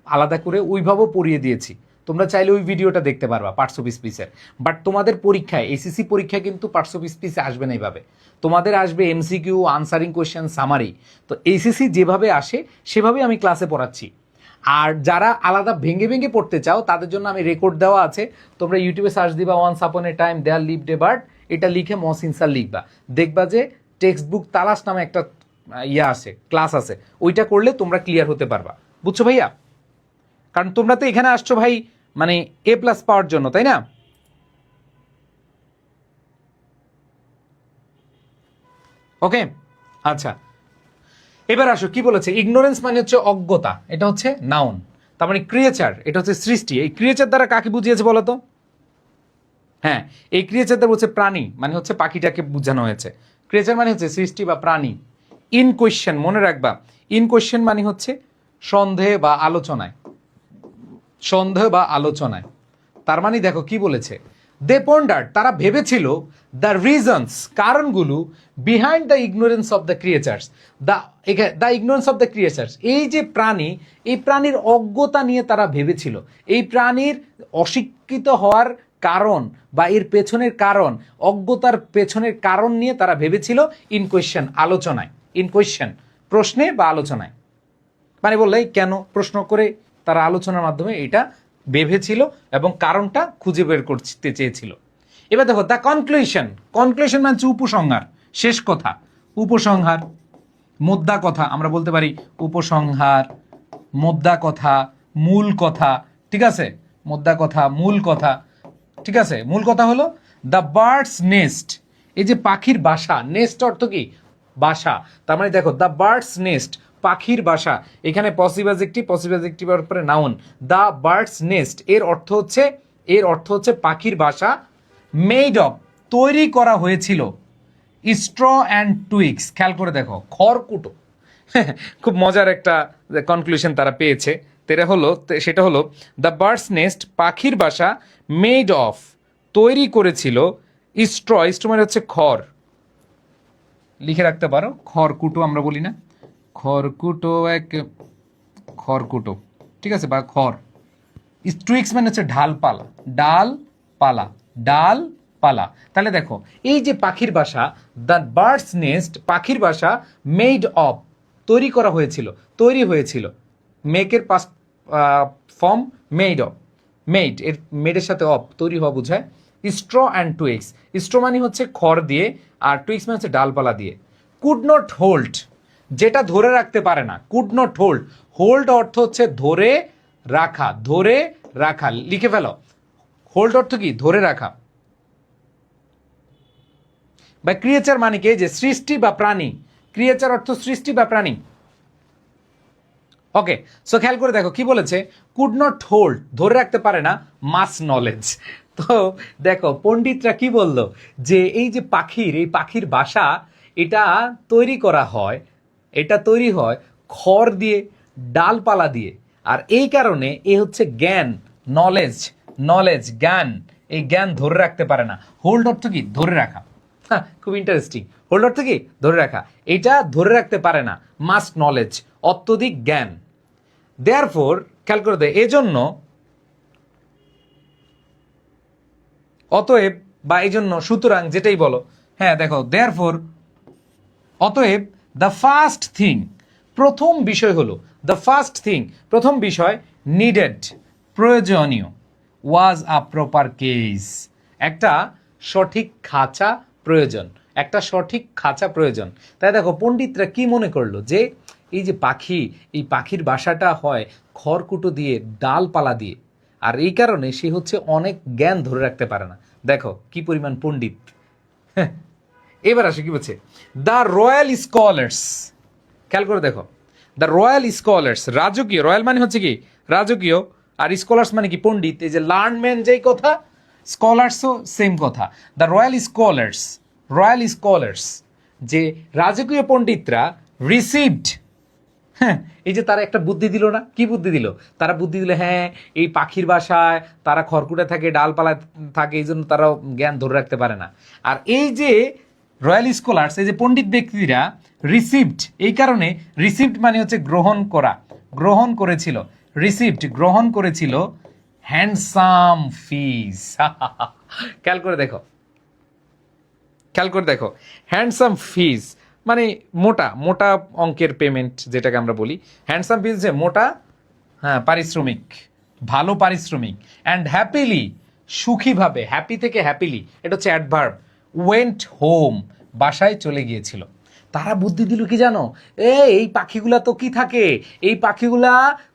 Speaker 1: আলাদা করে ওইভাবেও পড়িয়ে দিয়েছি। তোমরা চাইলে ওই ভিডিওটা দেখতে পারবা পার্টস অফ স্পিচের। বাট তোমাদের পরীক্ষায়, এসএসসি পরীক্ষায় কিন্তু পার্টস অফ স্পিচে আসবে না এইভাবে, তোমাদের আসবে এমসিকিউ, আনসারিং কোয়েশ্চেন, সামারি। তো এসএসসি যেভাবে আসে সেভাবেই আমি ক্লাসে পড়াচ্ছি। আর যারা আলাদা ভেঙে ভেঙে পড়তে চাও তাদের জন্য আমি রেকর্ড দেওয়া আছে, তোমরা ইউটিউবে সার্চ দিবা once upon a time there lived a bird, এটা লিখে মহসিন স্যার লিখবা, দেখবা যে টেক্সট বুক তালাশ নামে একটা আছে, ক্লাস আছে, ওইটা করলে তোমরা ক্লিয়ার হতে পারবা। বুঝছো ভাইয়া? কারণ তোমরা তো এখানে আসছো ভাই মানে এ প্লাস পাওয়ার জন্য, তাই না? ওকে, আচ্ছা এবার আসো, কি বলেছে, ইগনোরেন্স মানে হচ্ছে অজ্ঞতা, এটা হচ্ছে নাউন, তার মানে ক্রিয়েচার এটা হচ্ছে সৃষ্টি, এই ক্রিয়েচার দ্বারা কাকে বুঝিয়েছে বলো তো? হ্যাঁ, এই ক্রিয়েচার দ্বারা হচ্ছে প্রাণী, মানে হচ্ছে পাখিটাকে বোঝানো হয়েছে। ক্রিয়েচার মানে হচ্ছে সৃষ্টি বা প্রাণী। ইন কোয়েশ্চেন, মনে রাখবা, ইন কোয়েশ্চেন মানে হচ্ছে সন্দেহ বা আলোচনায়, তার মানে দেখো কি বলেছে, দে পন্ডার্ড, তারা ভেবেছিল, দ্য রিজনস, কারণগুলো, behind the ignorance of the creatures, the ignorance of the creatures, এই যে প্রাণী, এই প্রাণীর অজ্ঞতা নিয়ে তারা ভেবেছিল, এই প্রাণীর অশিক্ষিত হওয়ার কারণ বা এর পেছনের কারণ, অজ্ঞতার পেছনের কারণ নিয়ে তারা ভেবেছিল ইন কোয়েশ্চেন, আলোচনায়, ইন কোয়েশ্চেন প্রশ্নে বা আলোচনায়, মানে বললে কেন, প্রশ্ন করে তারা আলোচনার মাধ্যমে এটা ভেবেছিল এবং কারণটা খুঁজে বের করতে চেয়েছিল। এবার দেখো দ্য কনক্লুশন, কনক্লুশন মানে হচ্ছে উপসংহার, শেষ কথা, উপসংহার, মোদ্দা কথা, আমরা বলতে পারি উপসংহার, মোদ্দা কথা, মূল কথা, ঠিক আছে, মোদ্দা কথা, মূল কথা, ঠিক আছে, মূল কথা হলো দ্য বার্ডস নেস্ট, এই যে পাখির বাসা, নেস্ট অর্থ কি, বাসা, তার মানে দেখো দ্য বার্ডস নেস্ট, পাখির বাসা, এখানে পসিভ অ্যাডজেক্টিভের উপরে নাউন, দ্য বার্ডস নেস্ট এর অর্থ হচ্ছে পাখির বাসা, মেড অফ তৈরি করা হয়েছিল, স্ট্র অ্যান্ড টুইক্স, খেয়াল করে দেখো, খড়কুটো, খুব মজার একটা কনক্লুশন তারা পেয়েছে, সেটা হলো দ্য বার্ডস নেস্ট, পাখির বাসা, মেড অফ তৈরি করেছিল, স্ট্র মানে হচ্ছে খড়, লিখে রাখতে পারো, খড়কুটো আমরা বলি না, খড়কুটো, ঠিক আছে, বা খড়, টুইক্স মানে হচ্ছে ডালপালা, ডালপালা। তাহলে দেখো এই যে পাখির বাসা, দ্য বার্ডস নেস্ট, পাখির বাসা মেড অফ, তৈরি করা হয়েছিল, তৈরি হয়েছিল, মেকের past form made of, made এর মেডের সাথে অফ, তৈরি হওয়া বোঝায়, স্ট্র অ্যান্ড টুইক্স, স্ট্র মানে হচ্ছে খড় দিয়ে আর টুইক্স মানে হচ্ছে ডালপালা দিয়ে। কুড নট হোল্ড, যেটা ধরে রাখতে পারে না, কুড নট হোল্ড, হোল্ড অর্থ হচ্ছে ধরে রাখা, ধরে রাখা, লিখে ফেলো, হোল্ড অর্থ কি ধরে রাখা। বা ক্রিয়েচার মানে কি যে সৃষ্টি বা প্রাণী, ক্রিয়েচার অর্থ সৃষ্টি বা প্রাণী। ওকে, সো খেয়াল করে দেখো কি বলেছে, কুড নট হোল্ড, ধরে রাখতে পারে না, মাস নলেজ। তো দেখো পণ্ডিতরা কি বলল, যে এই যে পাখির, এই পাখির বাসা এটা তৈরি করা হয়, এটা তৈরি হয় খড় দিয়ে, ডালপালা দিয়ে, আর এই কারণে এ হচ্ছে জ্ঞান, নলেজ, নলেজ জ্ঞান, এই জ্ঞান ধরে রাখতে পারে না। হোল্ড অর্থ কি ধরে রাখা, হ্যাঁ খুব ইন্টারেস্টিং। হোল্ড অর্থ কি ধরে রাখা, এটা ধরে রাখতে পারে না, মাস্ট নলেজ অত্যধিক জ্ঞান। দেয়ারফোর খেয়াল করে দেয় এজন্য, অতএব বা এই জন্য, সুতরাং যেটাই বলো, হ্যাঁ দেখো দেয়ারফোর অতএব, দ্য ফার্স্ট থিং, প্রথম বিষয় হলো, দ্য ফার্স্ট থিং প্রথম বিষয়, নিডেড প্রয়োজনীয়, ওয়াজ আ প্রপার কেস, একটা সঠিক খাঁচা প্রয়োজন, একটা সঠিক খাঁচা প্রয়োজন। তাই দেখো পণ্ডিতরা কি মনে করলো, যে এই যে পাখি, এই পাখির বাসাটা হয় খড়কুটো দিয়ে, ডালপালা দিয়ে, আর এই কারণে সে হচ্ছে অনেক জ্ঞান ধরে রাখতে পারে না। দেখো কি পরিমাণ পণ্ডিত। হ্যাঁ, এবার আসে কি বলছে, দ্য রয়্যাল স্কলার্স, খেয়াল করে দেখো, দ্য রয়্যাল স্কলার্স, রাজকীয়, রয়্যাল মানে হচ্ছে কি রাজকীয়, আর স্কলার্স মানে কি পণ্ডিত, এই যে লার্নম্যান যেই কথা, স্কলার্সও সেম কথা। The royal scholars, royal scholars, যে রাজকীয় পণ্ডিতরা, রিসিভড, হ্যাঁ এই যে তারা একটা বুদ্ধি দিল না, কি বুদ্ধি দিল, তারা বুদ্ধি দিল, হ্যাঁ এই পাখির বাসায় তারা খড়কুটে থাকে, ডালপালা থাকে, এই জন্য তারা জ্ঞান ধরে রাখতে পারে না। আর এই যে রয়্যাল স্কলার্স, এই যে পণ্ডিত ব্যক্তিরা, রিসিভড, এই কারণে, রিসিভড মানে হচ্ছে গ্রহণ করা, গ্রহণ করেছিল, রিসিভড গ্রহণ করেছিল, হ্যান্ডসাম ফিস। খেয়াল করে দেখো, খেয়াল করে দেখো, হ্যান্ডসাম ফিস মানে মোটা, মোটা অঙ্কের পেমেন্ট যেটাকে আমরা বলি, হ্যান্ডসাম ফিস যে মোটা, হ্যাঁ পারিশ্রমিক, ভালো পারিশ্রমিক। অ্যান্ড হ্যাপিলি, সুখীভাবে, হ্যাপি থেকে হ্যাপিলি, এটা হচ্ছে অ্যাডভার্ব, ওয়েন্ট হোম, বাসায় চলে গিয়েছিল। তারা বুদ্ধি দিল কি জানো, এই পাখিগুলা তো কি থাকে, এই পাখিগুলা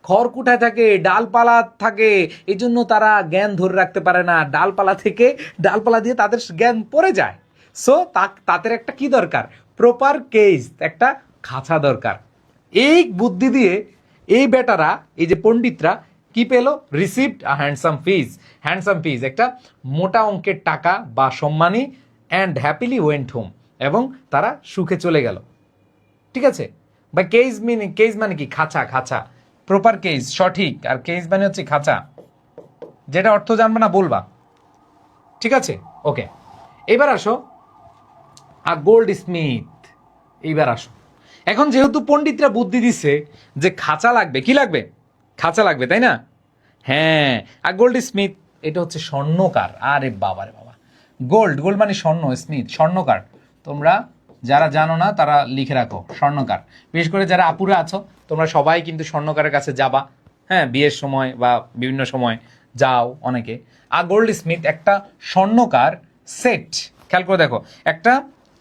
Speaker 1: খড়কুটায় থাকে, ডালপালা থাকে, এই জন্য তারা জ্ঞান ধরে রাখতে পারে না, ডালপালা থেকে, ডালপালা দিয়ে তাদের জ্ঞান পড়ে যায়। সো তাদের একটা কি দরকার, প্রপার কেস, একটা খাঁচা দরকার। এই বুদ্ধি দিয়ে এই বেটারা, এই যে পণ্ডিতরা কি পেলো, received a handsome fees, handsome fees একটা মোটা অঙ্কের টাকা বা সম্মানী, অ্যান্ড হ্যাপিলি ওয়েন্ট হোম, এবং তারা সুখে চলে গেল। ঠিক আছে, বা কেস মিনি, কেস মানে কি খাঁচা, খাঁচা, প্রপার কেস সঠিক, আর কেস মানে হচ্ছে খাঁচা, যেটা অর্থ জানবে না বলবা। ঠিক আছে, ওকে, এবার আসো আর গোল্ড স্মিথ, এইবার আসো। এখন যেহেতু পণ্ডিতরা বুদ্ধি দিছে যে খাঁচা লাগবে, কি লাগবে, খাঁচা লাগবে, তাই না? হ্যাঁ, আর গোল্ড স্মিথ এটা হচ্ছে স্বর্ণকার। আরে বাবা রে বাবা, গোল্ড, গোল্ড মানে স্বর্ণ, স্মিথ স্বর্ণকার। তোমরা যারা জানো না তারা লিখে রাখো, স্বর্ণকার। বিশেষ করে যারা আপুরা আছো তোমরা সবাই কিন্তু স্বর্ণকারের কাছে যাবা, হ্যাঁ বিয়ের সময় বা বিভিন্ন সময় যাও অনেকে। আর গোল্ড স্মিথ একটা স্বর্ণকার, সেট, খেয়াল করে দেখো, একটা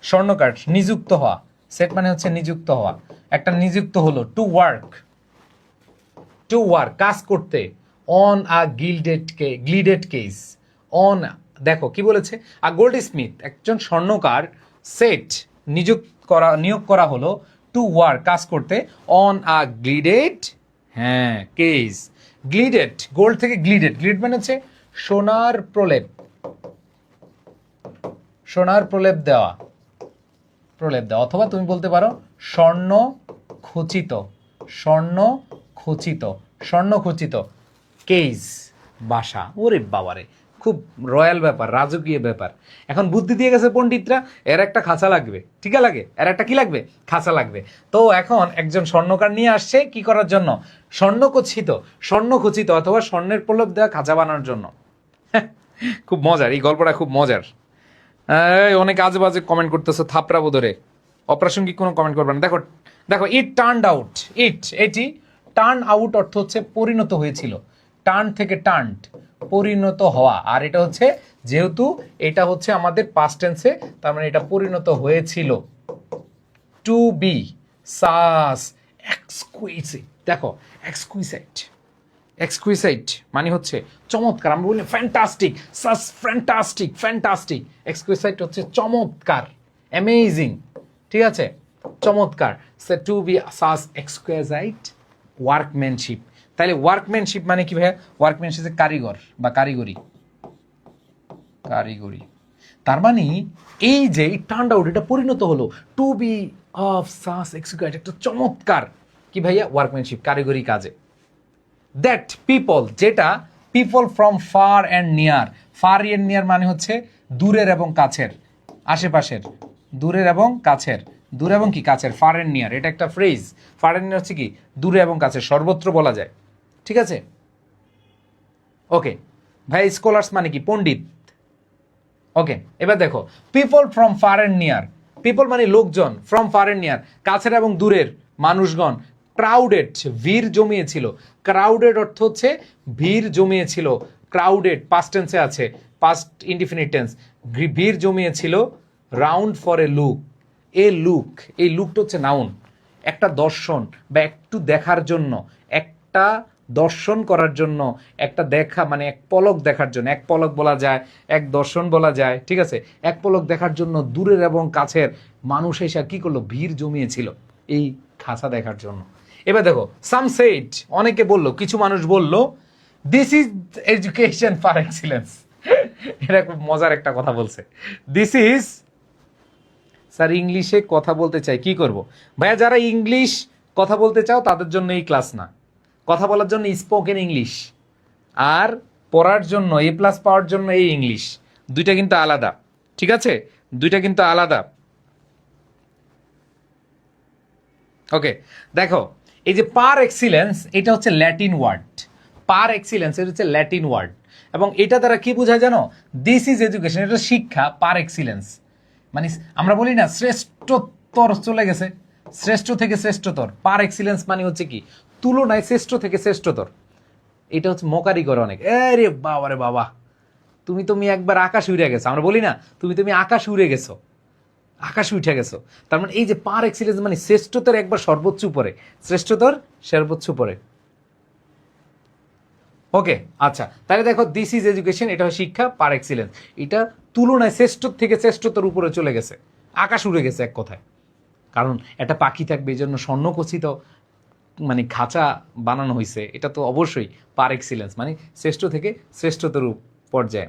Speaker 1: স্বর্ণকার নিযুক্ত হওয়া, সেট মানে হচ্ছে নিযুক্ত হওয়া, একটা নিযুক্ত হলো, টু ওয়ার্ক, টু ওয়ার্ক কাজ করতে, on a glided case, on, দেখো কি বলেছে, আ গোল্ড স্মিথ একজন স্বর্ণকার, সেট নিয়োগ করা হলো, টু ওয়ার্ক কাজ করতে, অন আ গ্লিডেড, হ্যাঁ কেস, গ্লিডেড গোল্ড থেকে গ্লিডেড, গ্লিড মানে হচ্ছে সোনার প্রলেপ, সোনার প্রলেপ দেওয়া, প্রলেপ দেওয়া, অথবা তুমি বলতে পারো স্বর্ণ খচিত, স্বর্ণ খচিত, স্বর্ণ খচিত কেস, বাসা। ওরে বাবারে, খুব রয়্যাল ব্যাপার, রাজকীয় ব্যাপার। এখন বুদ্ধি দিয়ে গেছে পণ্ডিতরা, এর একটা খাঁচা লাগবে, ঠিক লাগে, এর একটা কি লাগবে, খাঁচা লাগবে। তো এখন একজন স্বর্ণকার নিয়ে আসছে কি করার জন্য, স্বর্ণ খচিত, স্বর্ণ খচিত অথবা স্বর্ণের প্রলেপ দেওয়া খাঁচা বানানোর জন্য। খুব মজার, এই গল্পটা খুব মজার। এই অনেক আজে বাজে কমেন্ট করতেছো, থাপড়া বোধরে, অপ্রাসঙ্গিক কোনো কমেন্ট করবে না। দেখো দেখো, ইট টার্নড আউট, এটি টার্ন আউট অর্থ হচ্ছে পরিণত হয়েছিল, টার্ন থেকে টার্নড, পরিণত হওয়া। আর এটা হচ্ছে, যেহেতু এটা হচ্ছে আমাদের পাস্ট টেন্সে, তার মানে এটা পরিণত হয়েছিল। টু বি সাস এক্সকুইসিট, দেখো এক্সকুইসাইট, এক্সকুইসাইট মানে হচ্ছে চমৎকার, আমরা বলি ফ্যান্টাস্টিক, সাস ফ্যান্টাস্টিক, ফ্যান্টাস্টিক, এক্সকুইসাইট হচ্ছে চমৎকার, অ্যামেজিং, ঠিক আছে, চমৎকার। সে টু বি সাস এক্সকুইসাইট ওয়ার্কম্যানশিপ। তাহলে ওয়ার্কম্যানশিপ মানে কি ভাইয়া? ওয়ার্কম্যানশিপ কারিগর বা কারিগরি, কারিগরি। তার মানে এই যে টার্নড আউট, এটা পরিণত হলো টু বি অফ সাস এক্সকুইসাইট, একটা চমৎকার কি ভাইয়া? ওয়ার্কম্যানশিপ, কারিগরি কাজে। দ্যাট পিপল, যেটা people from fur and near, fur and near মানে হচ্ছে দূরের এবং কাছের, আশেপাশের, দূরের এবং কাছের, দূর এবং কি কাছের, ফার অ্যান্ড নিয়ার, এটা একটা ফ্রেজ। ফার অ্যান্ড নিয়ার হচ্ছে কি দূরে এবং কাছে, সর্বত্র বলা যায়, ঠিক আছে। ওকে ভাই, স্কলার্স মানে কি পণ্ডিত। ওকে, এবার দেখো people from fur and near, people মানে লোকজন, ফ্রম ফার অ্যান্ড নিয়ার কাছের এবং দূরের মানুষগণ, ক্রাউডেড ভিড় জমিয়েছিল, ক্রাউডেড অর্থ হচ্ছে ভিড় জমিয়েছিল, ক্রাউডেড পাস্ট টেন্সে আছে, পাস্ট ইনডিফিনিট টেন্স, ভিড় জমিয়েছিল, round for a look, a look, এই লুকটা হচ্ছে নাউন, একটা দর্শন বা একটু দেখার জন্য, একটা দর্শন করার জন্য, একটা দেখা মানে এক পলক দেখার জন্য, এক পলক বলা যায়, এক দর্শন বলা যায়, ঠিক আছে। এক পলক দেখার জন্য দূরের এবং কাছের মানুষ এসে কি করলো? ভিড় জমিয়েছিল এই খাঁচা দেখার জন্য। এবার দেখো সাম সেড, অনেকে বললো, কিছু মানুষ বললো, this is education for excellence. এটা খুব মজার একটা কথা বলছে, দিস ইজ, স্যার ইংলিশে কথা বলতে চাই, কি করব ভাইয়া? যারা ইংলিশ কথা বলতে চাও তাদের জন্য এই ক্লাস না, কথা বলার জন্য স্পোকেন ইংলিশ, আর পড়ার জন্য এ প্লাস পাওয়ার জন্য এই ইংলিশ, দুইটা কিন্তু আলাদা, ঠিক আছে, দুইটা কিন্তু আলাদা। ওকে দেখো, এই যে পার এক্সিলেন্স, এটা হচ্ছে ল্যাটিন ওয়ার্ড, পার এক্সিলেন্স এটা হচ্ছে ল্যাটিন ওয়ার্ড, এবং এটা দ্বারা কি বোঝায় জানো? দিস ইজ এডুকেশন, এটা শিক্ষা, পার এক্সিলেন্স মানে আমরা বলি না শ্রেষ্ঠতর চলে গেছে, শ্রেষ্ঠ থেকে শ্রেষ্ঠতর, পার এক্সিলেন্স মানে হচ্ছে কি তুলনায় শ্রেষ্ঠ থেকে শ্রেষ্ঠতর। এটা হচ্ছে মোকারি করে অনেক, আরে বাবা রে বাবা, তুমি একবার আকাশে উড়ে গেছো, আমরা বলি না তুমি আকাশে উড়ে গেছো, আকাশে উঠে গেছো। তার মানে এই যে পার এক্সিলেন্স মানে শ্রেষ্ঠতর একবার সর্বোচ্চ উপরে, শ্রেষ্ঠতর সর্বোচ্চ উপরে। ওকে আচ্ছা, তাহলে দেখো দিস ইজ এডুকেশন, এটা শিক্ষা, পার এক্সিলেন্স এটা তুলনায় শ্রেষ্ঠ থেকে শ্রেষ্ঠতর উপরে চলে গেছে, আকাশ উড়ে গেছে এক কথায়। কারণ একটা পাখি থাকবে, এই জন্য স্বর্ণখচিত মানে খাঁচা বানানো হয়েছে, এটা তো অবশ্যই পার এক্সিলেন্স মানে শ্রেষ্ঠ থেকে শ্রেষ্ঠতর পর্যায়ে।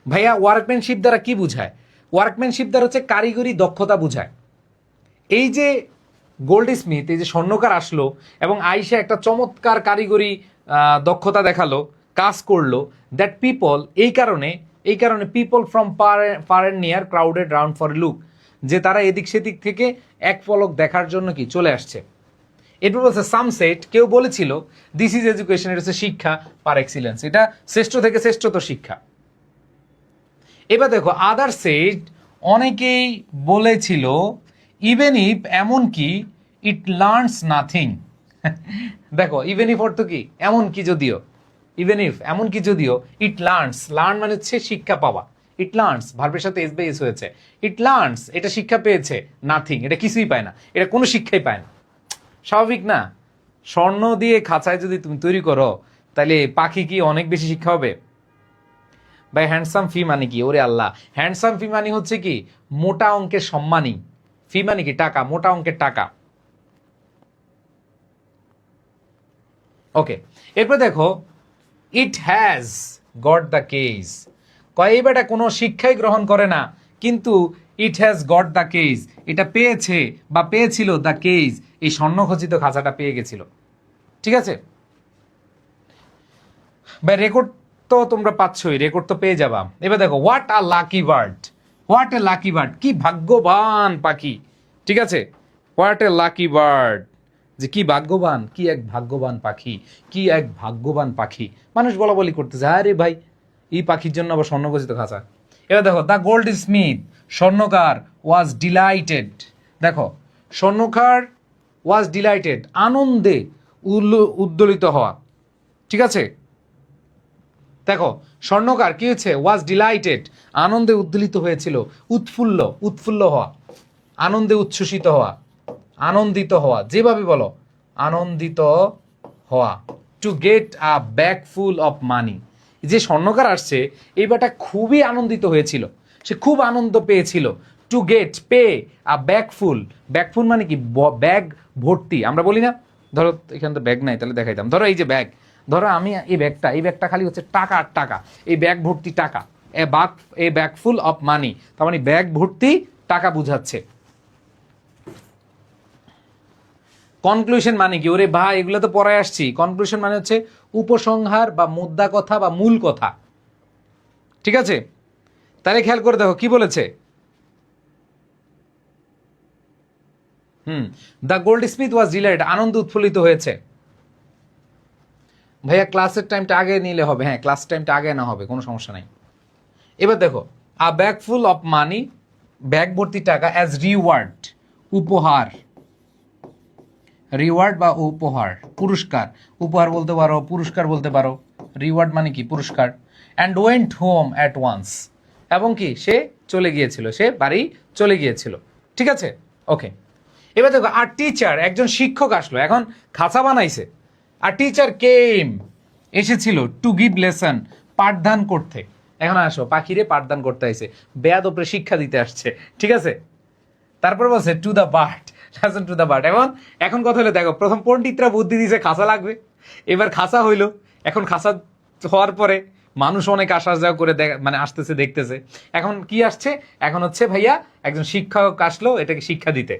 Speaker 1: ভাইয়া ওয়ার্কম্যানশিপ দ্বারা কি বুঝায়? ওয়ার্কম্যানশিপ দ্বারা হচ্ছে কারিগরি দক্ষতা বুঝায়। এই যে গোল্ড স্মিথ, এই যে স্বর্ণকার আসলো এবং আইসা একটা চমৎকার কারিগরি দক্ষতা দেখালো, কাজ করলো, দ্যাট পিপল, এই কারণে people from fur and near crowded round for look, যে তারা এদিক সেদিক থেকে এক পলক দেখার জন্য কি চলে আসছে। এরপর বলছে সামসেট, কেউ বলেছিল দিস ইজ এডুকেশন, এটা হচ্ছে শিক্ষা, পার এক্সিলেন্স এটা শ্রেষ্ঠ থেকে শ্রেষ্ঠতর শিক্ষা। এবার দেখো আদার সেড, অনেকেই বলেছিল, ইভেন ইফ, এমনকি, ইট লার্নস নাথিং। দেখো ইভেন ইফ অর্থ কি? এমন কি যদিও, ইভেন ইফ এমন কি যদিও, ইট লার্নস, লার্ন মানে হচ্ছে শিক্ষা পাওয়া, ইট লার্নস ভার্বের সাথে এস বাই এস হয়েছে, ইট লার্নস এটা শিক্ষা পেয়েছে, নাথিং এটা কিছুই পায় না, এটা কোনো শিক্ষাই পায় না। স্বাভাবিক না? স্বর্ণ দিয়ে খাঁচায় যদি তুমি তৈরি করো, তাহলে পাখি কি অনেক বেশি শিক্ষা হবে? ভাই হ্যান্ডসাম ফি মানে কি? ওরে আল্লাহ, হ্যান্ডসাম ফি মানে হচ্ছে কি মোটা অঙ্কের সম্মানী, ফি মানে কি টাকা, মোটা অঙ্কের টাকা। ওকে এরপর দেখো it has got the case, কয় বেটা কোনো শিক্ষাই গ্রহণ করে না, কিন্তু it has got the case এটা পেয়েছে বা পেয়েছিল, দ্য কেস এই স্বর্ণখচিত খাঁচাটা পেয়ে গেছিল, ঠিক আছে ভাই। রেকর্ড তো তোমরা পাচ্ছই, রেকর্ড তো পেয়ে যাবা। এবার দেখো what a lucky bird, what a lucky bird, কি ভাগ্যবান পাখি, ঠিক আছে, হোয়াট এ লাকি বার্ড, যে কি ভাগ্যবান, কি এক ভাগ্যবান পাখি, কি এক ভাগ্যবান পাখি। মানুষ বলা বলি করতেছে, আরে ভাই এই পাখির জন্য আবার স্বর্ণখচিত খাঁচা। এবার দেখো দ্য গোল্ড স্মিথ, স্বর্ণকার ওয়াজ ডিলাইটেড। দেখো স্বর্ণকার ওয়াজ ডিলাইটেড, আনন্দে উদ্দোলিত হওয়া। ঠিক আছে, দেখো স্বর্ণকার কি হয়েছে, ওয়াজ ডিলাইটেড, আনন্দে উদ্দোলিত হয়েছিল, উৎফুল্ল হওয়া, আনন্দে উচ্ছ্বসিত হওয়া, আনন্দিত হওয়া, যেভাবে বলো আনন্দিত হওয়া। To get a bag full of money, যে স্বর্ণকার আসছে এই ব্যাটা খুবই আনন্দিত হয়েছিল, সে খুব আনন্দ পেয়েছিল। To get pay a bag full, bag ফুল মানে কি, ব্যাগ ভর্তি। আমরা বলি না, ধরো এখানে তো ব্যাগ নাই, তাহলে দেখাইতাম, ধরো এই যে ব্যাগ, ধরো আমি এই ব্যাগটা খালি হচ্ছে টাকা আর টাকা, এই ব্যাগ ভর্তি টাকা, এ ব্যাগ ফুল অফ মানি, তার মানে ব্যাগ ভর্তি টাকা বুঝাচ্ছে। কনক্লুশন মানে কি, ওরে ভাই এগুলো তো পরে আসছি। কনক্লুশন মানে হচ্ছে উপসংহার বা মুদ্রা কথা বা মূল কথা। ঠিক আছে, তাহলে খেয়াল করে দেখো কি বলেছে। The goldsmith was delighted, আনন্দ উৎফুল্লিত হয়েছে। ভাইয়া ক্লাসের টাইমটা আগে নিলে হবে, হ্যাঁ ক্লাস টাইমটা আগে না হবে, কোনো সমস্যা নাই। এবার দেখো আ bag full of money, bag ভর্তি টাকা, অ্যাজ রিওয়ার্ড, উপহার, রিওয়ার্ড বা উপহার, পুরস্কার, উপহার বলতে পারো, পুরস্কার বলতে পারো, রিওয়ার্ড মানে কি পুরস্কার। And went home at once, এবং কি সে চলে গিয়েছিল, সে বাড়ি চলে গিয়েছিল। ঠিক আছে, ওকে। এবার দেখো আর টিচার, একজন শিক্ষক আসলো, এখন খাঁচা বানাইছে। আর টিচার কেম, এসেছিল, টু গিভ লেসন, পাঠদান করতে। এখন আসো পাখিরে পাঠদান করতে আইছে, বেয়াদপরে শিক্ষা দিতে আসছে। ঠিক আছে, তারপর বলছে to the bird, lesson to the bird. এখন কথা হলো, দেখো প্রথম পণ্ডিতরা বুদ্ধি দিয়েছে খাঁচা লাগবে, এবার খাঁচা হইলো। এখন খাঁচা হওয়ার পরে মানুষ অনেক আসা যাওয়া করে মানে আসতেছে দেখতেছে। এখন কি আসছে, এখন হচ্ছে ভাইয়া একজন শিক্ষক আসলো এটাকে শিক্ষা দিতে।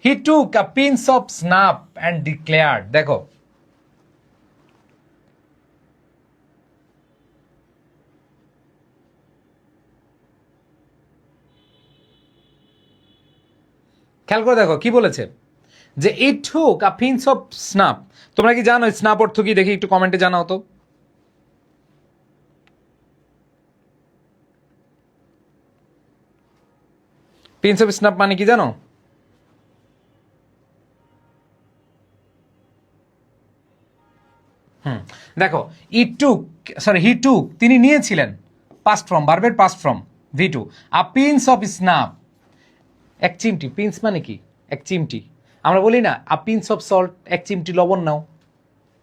Speaker 1: He took a pinch of snuff and declared, দেখো খেয়াল করে দেখো কি বলেছে, যে it took a pinch of snuff. তোমরা কি জানো স্নাপ অর্থ কি, দেখি একটু কমেন্টে জানাও তো। পিঞ্চ অফ স্নাপ মানে কি জানো? দেখো ইট টুক, সরি হি টুক, তিনি নিয়েছিলেন, পাস্ট ফর্ম, ভার্বের past form V two, a pinch of snap, এক চিমটি, পিঞ্চ মানে কি এক চিমটি। আমরা বলি না আ পিঞ্চ অফ সল্ট, এক চিমটি লবণ নাও।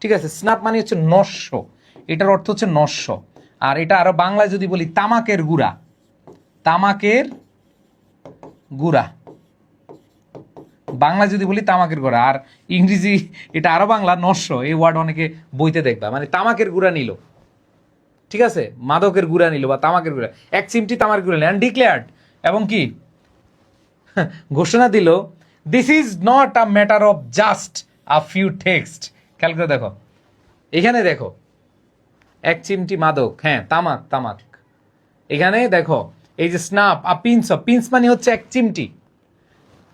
Speaker 1: ঠিক আছে, স্নাপ মানে হচ্ছে নস্য, এটার অর্থ হচ্ছে নস্য। আর এটা আরো বাংলায় যদি বলি তামাকের গুঁড়া, তামাকের গুঁড়া, বাংলা যদি বলি তামাকের গুঁড়া। আর ইংরেজি এটা আরো বাংলা নস্য, এই ওয়ার্ড অনেকে বইতে দেখবা, মানে তামাকের গুঁড়া নিল। ঠিক আছে, মাদকের গুঁড়া নিল বা তামাকের গুঁড়া, এক চিমটি তামাকের গুঁড়া নিল। অ্যান্ড ডিক্লেয়ার্ড, এবং কি ঘোষণা দিল, this is not a matter of just a few text. খেয়াল করে দেখো এখানে, দেখো এক চিমটি মাদক, হ্যাঁ তামাক, তামাক। এখানে দেখো এই যে snap, a pinch of, pinch মানে হচ্ছে এক চিমটি।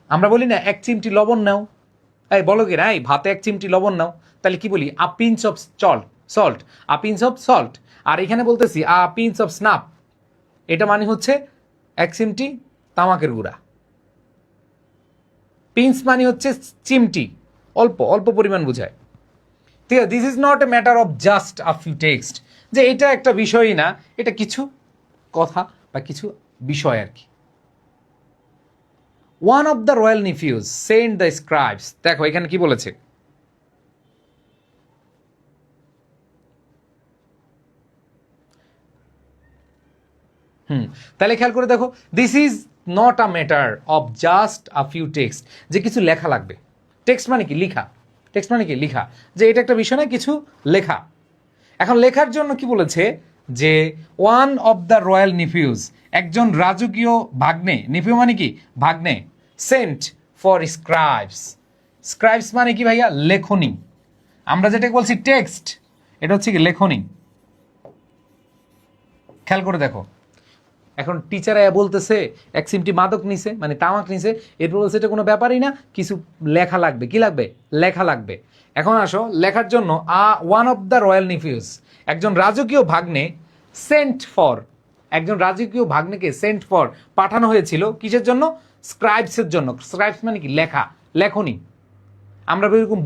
Speaker 1: আমরা বলি না এক চিমটি লবণ নাও, এই বলো কি না এই ভাতে এক চিমটি লবণ নাও, তাহলে কি বলি a pinch of salt, a pinch of salt. আর এখানে বলতেছি আ পিঞ্চ অফ স্নাপ, এটা মানে হচ্ছে এক চিমটি তামাকের গুঁড়া। পিঞ্চ মানে হচ্ছে চিমটি, অল্প অল্প পরিমাণ বোঝায়। ঠিক আছে, this is not a matter of just a few texts, যে এটা একটা বিষয়ই না, এটা কিছু কথা বা কিছু বিষয় আর কি। One of the royal nephews sent the scribes, দেখো এখানে কি বলেছে, তাহলে খেয়াল করে দেখো, this is not a matter of just a few texts, যে কিছু লেখা লাগবে। টেক্সট মানে কি লিখা, টেক্সট মানে কি লিখা, যে এটা একটা বিষয় না, কিছু লেখা। এখন লেখার জন্য কি বলেছে, যে ওয়ান অফ দ্য রয়্যাল নিফিউজ, একজন রাজকীয় ভাগ্নে, নিফিউ মানে কি ভাগ্নে, সেন্ট ফর স্ক্রাইবস, স্ক্রাইবস মানে কি ভাইয়া লেখনী। আমরা যেটাকে বলছি টেক্সট, এটা হচ্ছে কি লেখনী। খেয়াল করে দেখো, এখন টিচার বলতেছে এক চিমটি মাদক নিছে, মানে তামাক নিছে, এরপর বলছে এটা কোনো ব্যাপারই না, কিছু লেখা লাগবে। কি লাগবে? লেখা লাগবে। এখন আসো লেখার জন্য ওয়ান অফ দ্য রয়্যাল নিফিউজ, একজন রাজকীয় ভাগ্নে সেন্ট ফর, একজন রাজকীয় ভাগ্নেকে সেন্ট ফর পাঠানো হয়েছিল কিসের জন্য? স্ক্রাইবসের জন্য। স্ক্রাইবস মানে কি? লেখা, লেখনী। আমরা এরকম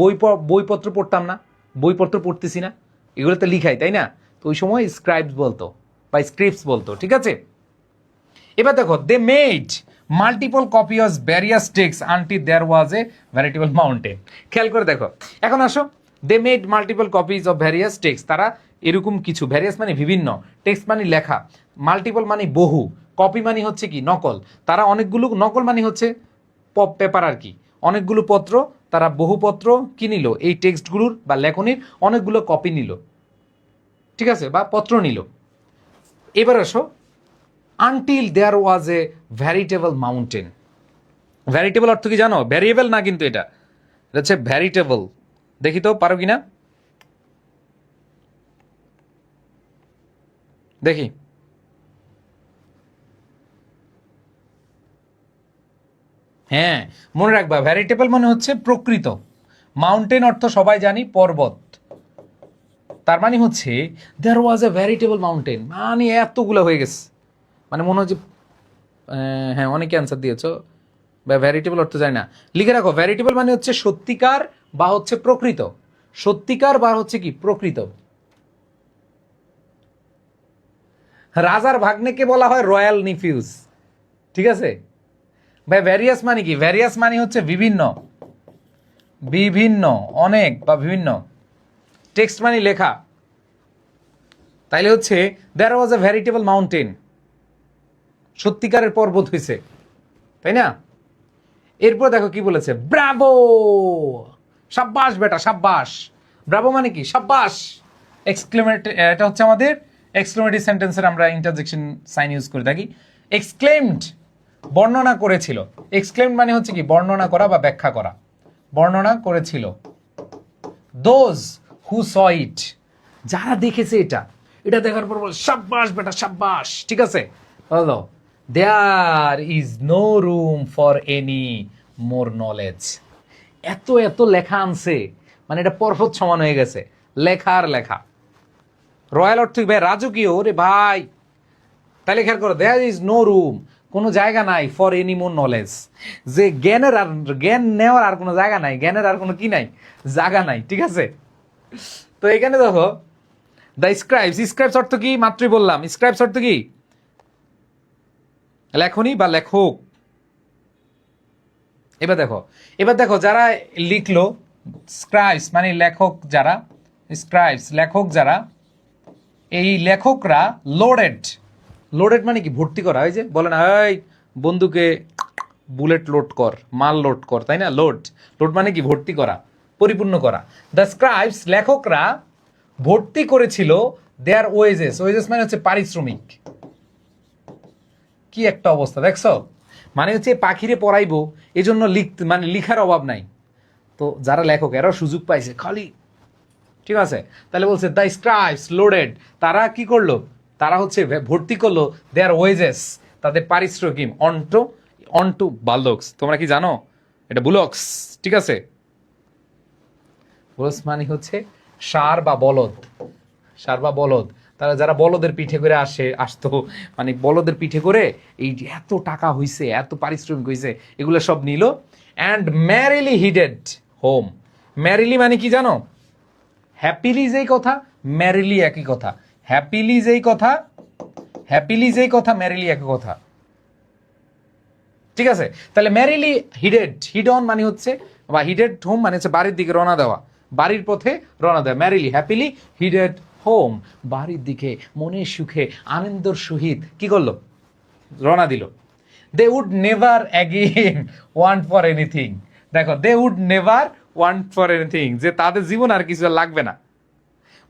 Speaker 1: বইপত্র পড়তাম না, বইপত্র পড়তেছি না, এগুলো তো লিখাই, তাই না? তো ওই সময় স্ক্রাইবস বলতো বা স্ক্রিপ্টস বলতো, ঠিক আছে? এবার দেখো, they made multiple copy of various text until there was a veritable mountain. খেয়াল করে দেখো, এখন আসো, they made multiple copies of various text, তারা এরকম কিছু, ভ্যারিয়াস মানে বিভিন্ন, টেক্সট মানে লেখা, মাল্টিপল মানে বহু, কপি মানে হচ্ছে কি? নকল। তারা অনেকগুলো, নকল মানে হচ্ছে পেপার আর কি, অনেকগুলো পত্র, তারা বহু পত্র কি নিল? এই টেক্সটগুলোর বা লেখনির অনেকগুলো কপি নিল, ঠিক আছে, বা পত্র নিল। এবার আসো, until there was a veritable mountain. ভ্যারিটেবল অর্থ কি জানো? ভ্যারিয়েবল না কিন্তু, এটা হচ্ছে ভ্যারিটেবল। দেখি তো পারো কিনা, দেখি। হ্যাঁ, মনে রাখবা, ভ্যারিটেবল মানে হচ্ছে প্রকৃত। মাউন্টেন অর্থ সবাই জানি পর্বত, তার মানে হচ্ছে দেয়ার ওয়াজ এ ভ্যারিটেবল মাউন্টেন, মানে এতগুলো হয়ে গেছে, মানে মনে হচ্ছে হ্যাঁ অনেকে অ্যান্সার দিয়েছো, বা ভ্যারিটেবল অর্থ যায় না, লিখে রাখো। ভ্যারিটেবল মানে হচ্ছে সত্যিকার বা হচ্ছে প্রকৃত, সত্যিকার বা হচ্ছে কি? প্রকৃত। রাজার ভাগ্নেকে বলা হয় রয়্যাল নিফিউজ, ঠিক আছে ভাই? ভ্যারিয়াস মানে কি? ভ্যারিয়াস মানে হচ্ছে বিভিন্ন, বিভিন্ন, অনেক বা বিভিন্ন। টেক্সট মানে লেখা, তাইলে হচ্ছে দেয়ার ওয়াজ এ ভ্যারিটেবল মাউন্টেন, সত্যিকারের পর্বত হয়েছে, তাই না? এরপর দেখো কি বলেছে, ব্রাভো, সাব্বাস বেটা সাব্বাস। ব্রাভো মানে কি? সাব্বাস। এক্সক্লেমেট, এটা হচ্ছে আমাদের এক্সক্লেমেটিভ সেন্টেন্সের আমরা ইন্টারজেকশন সাইন ইউজ করে থাকি। এক্সক্লেমড, বর্ণনা করেছিল। এক্সক্লেমড মানে হচ্ছে কি? বর্ণনা করা বা ব্যাখ্যা করা, বর্ণনা করেছিল। দোজ হু স ইট, যারা দেখেছে এটা, এটা দেখার পর বলে সাব্বাস বেটা সাব্বাস, ঠিক আছে? হলো, there is no room for any more knowledge. এত এত লেখা আনছে, মানে এটা পর্বত সমান হয়ে গেছে, লেখার লেখা। রয়্যাল অর্থ ভাই রাজকীয়, ওরে ভাই, তাহলে খেয়াল করো, দেয়ার ইজ নো রুম, কোনো জায়গা নাই, ফর এনি মোর নলেজ, যে জ্ঞানের আর জ্ঞান নেওয়ার আর কোনো জায়গা নাই, জ্ঞানের আর কোনো কি নাই? জায়গা নাই, ঠিক আছে? তো এখানে দেখো, দ্য স্ক্রাইবস, স্ক্রাইবস অর্থ কি? মাত্রই বললাম, স্ক্রাইবস অর্থ কি? লেখনী বা লেখক। এবার দেখো, এবার দেখো, যারা লিখলো, স্ক্রাইবস মানে লেখক যারা, স্ক্রাইবস লেখক যারা, এই লেখকরা লোডেড, লোডেড মানে কি? ভর্তি করা। ওই যে বলে না, এই বন্দুকে বুলেট লোড কর, মাল লোড কর, তাই না? লোড, লোড মানে কি? ভর্তি করা, পরিপূর্ণ করা। দ্য স্ক্রাইবস লেখকরা ভর্তি করেছিল দেয়ার ওয়েজেস, ওয়েজেস মানে হচ্ছে পারিশ্রমিক। কি একটা অবস্থা দেখছো, মানে হচ্ছে পাখিরে পড়াইবো, এই জন্য লিখতে মানে লিখার অভাব নাই, তো যারা লেখক এরাও সুযোগ পাইছে খালি, ঠিক আছে? তাহলে বলছে দ্য স্ক্রাইবস লোডেড, তারা কি করলো? তারা হচ্ছে ভর্তি করলো দেয়ার ওয়েজেস, তাদের পারিশ্রমিক, অন্টু অন্টু বালকস। তোমরা কি জানো এটা বুলক্স, ঠিক আছে? বুলক্স মানে হচ্ছে ষাঁড় বা বলদ, ষাঁড় বা বলদ। তারা যারা বলদের পিঠে করে আসতো, মানে বলদের পিঠে করে এই যে এত টাকা হইছে, এত পারিশ্রমিক হইছে, এগুলো সব নিল। And ম্যারিলি হিডেড home. ম্যারিলি মানে কি জানো? হ্যাপিলি যেই কথা, ম্যারিলি একই কথা। হ্যাপিলি যেই কথা, হ্যাপিলি যেই কথা, ম্যারিলি একই কথা, ঠিক আছে? তাহলে ম্যারিলি হিডেড, হিড অন মানে হচ্ছে, বা হিডেড হোম মানে হচ্ছে বাড়ির দিকে রওনা দেওয়া, বাড়ির পথে রওনা দেওয়া। ম্যারিলি হ্যাপিলি হিডেড হোম, বাড়ির দিকে মনের সুখে আনন্দর সহিত কি করলো? রওনা দিল। They would never again want for anything. দেখো, they would never want for anything, যে তাদের জীবন আর কিছু আর লাগবে না।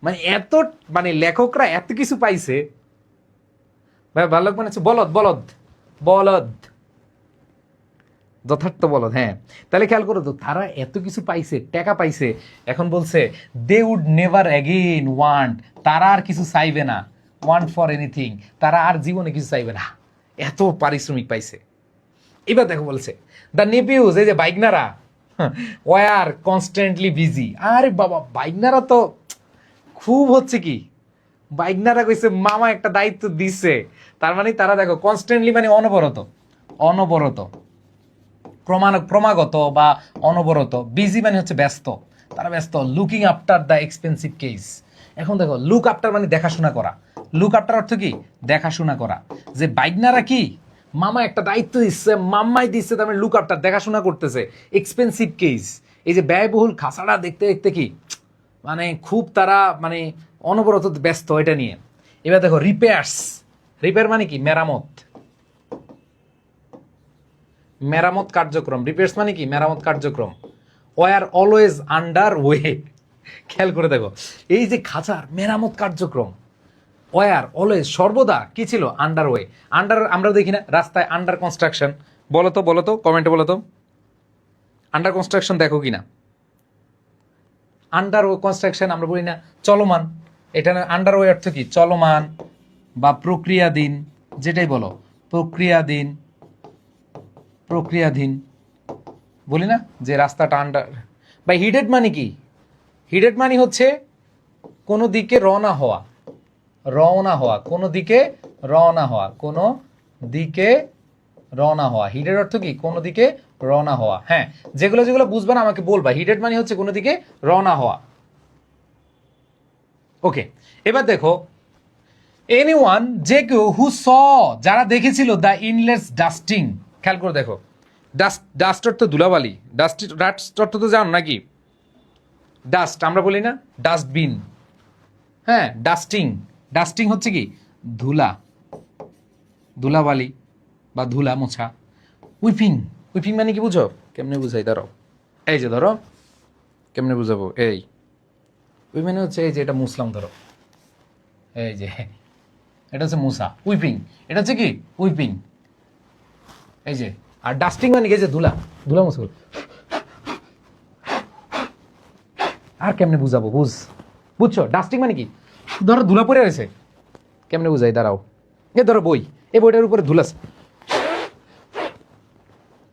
Speaker 1: মানে এত, মানে লেখকরা এত কিছু পাইছে, ভাই ভালো মানে হচ্ছে বলদ, বলদ, বলদ, যথার্থ বলদ। হ্যাঁ, তাহলে খেয়াল করো তো, তারা এত কিছু পাইছে, টাকা পাইছে, এখন বলছে they would never again want, তারা আর কিছু চাইবে না, ওয়ান্ট ফর এনিথিং, তারা আর জীবনে কিছু চাইবে না, এত পারিশ্রমিক পাইছে। এবার দেখো বলছে দ্য নেপিউজ, এই যে বাইকনারা, ওয়ার কনস্ট্যান্টলি বিজি। আরে বাবা, বাইকনারা তো খুব হচ্ছে কি, বাইগনারা কইছে মামা একটা দায়িত্ব দিছে, তার মানে তারা দেখো কনস্ট্যান্টলি মানে অনবরত অনবরত ক্রমাগত বা অনবরত, বিজি মানে হচ্ছে ব্যস্ত, তারা ব্যস্ত, looking after the expensive case. এখন দেখো লুক আফটার মানে দেখাশোনা করা, লুক আফটার অর্থ কি দেখাশোনা করা, যে বাইগনারা কি মামা একটা দায়িত্ব দিচ্ছে, মাম্মাই দিচ্ছে, তার মানে লুক আফটার দেখাশোনা করতেছে এক্সপেন্সিভ কেস, এই যে ব্যয়বহুল খাসাটা দেখতে দেখতে কি মানে খুব তারা মানে অনবরত ব্যস্ত এটা নিয়ে। এবার দেখো রিপেয়ার্স, রিপেয়ার মানে কি মেরামত, মেরামত কার্যক্রম, রিপেয়ার্স মানে কি মেরামত কার্যক্রম। ওয়ার অলওয়েজ আন্ডার ওয়ে, খেয়াল করে দেখো এই যে খাঁচার মেরামত কার্যক্রম, ওয়ার অলওয়েজ সর্বদা কি ছিল আন্ডার ওয়ে, আন্ডার আমরা দেখি না রাস্তায় আন্ডার কনস্ট্রাকশন, বলো তো কমেন্টে বলো তো আন্ডার কনস্ট্রাকশন দেখো কিনা, আন্ডার কনস্ট্রাকশন আমরা বলি না চলমান, এটা আন্ডার ওয়ে অর্থ কি চলমান বা প্রক্রিয়াধীন, যেটাই বলো প্রক্রিয়াধীন, প্রক্রিয়াধীন বলি না যে রাস্তাটা আন্ডার। বা হিডেড মানে কি, হিডেড মানে হচ্ছে কোনো দিকে রওনা হওয়া, রওনা হওয়া, কোনো দিকে রওনা হওয়া, কোনো দিকে রওনা হওয়া, হিডেড অর্থ কি কোনো দিকে রওনা হওয়া। হ্যাঁ, যেগুলো যেগুলো বুঝবে না আমাকে বলবা, হিডেড মানে হচ্ছে কোনো দিকে রওনা হওয়া। ওকে, এবার দেখো এনিওয়ান যে কেউ হু স, যারা দেখেছিল দ্য ইনলেটস ডাস্টিং, খেয়াল করে দেখো ডাস্ট, ডাস্ট অর্থ ধুলাবালি, ডাস্ট ডাস্ট অর্থ তো জানো নাকি, ডাস্ট আমরা বলি না ডাস্টবিন, হ্যাঁ ডাস্টিং, ডাস্টিং হচ্ছে কি ধুলা, ধুলাবালি বা ধুলা মোছা। উইপিং, উইপিং মানে কি বুঝো, কেমনে বুঝাই ধরো, এই যে ধরো কেমনে বুঝাবো, এই উই মানে হচ্ছে এই যে এটা মুসলাম ধরো, এই যে এটা হচ্ছে মুসা, উইপিং এটা হচ্ছে কি উইপিং, এই যে। আর ডাস্টিং মানে কি যে ধুলা, ধুলা মুসল। আর কেমনে বুঝাবো বুঝছো, ডাস্টিং মানে কি ধরো ধুলা পড়ে রয়েছে, কেমনে বুঝাই দাঁড়াও, এ ধরো বই, এই বইটার উপরে ধুলা,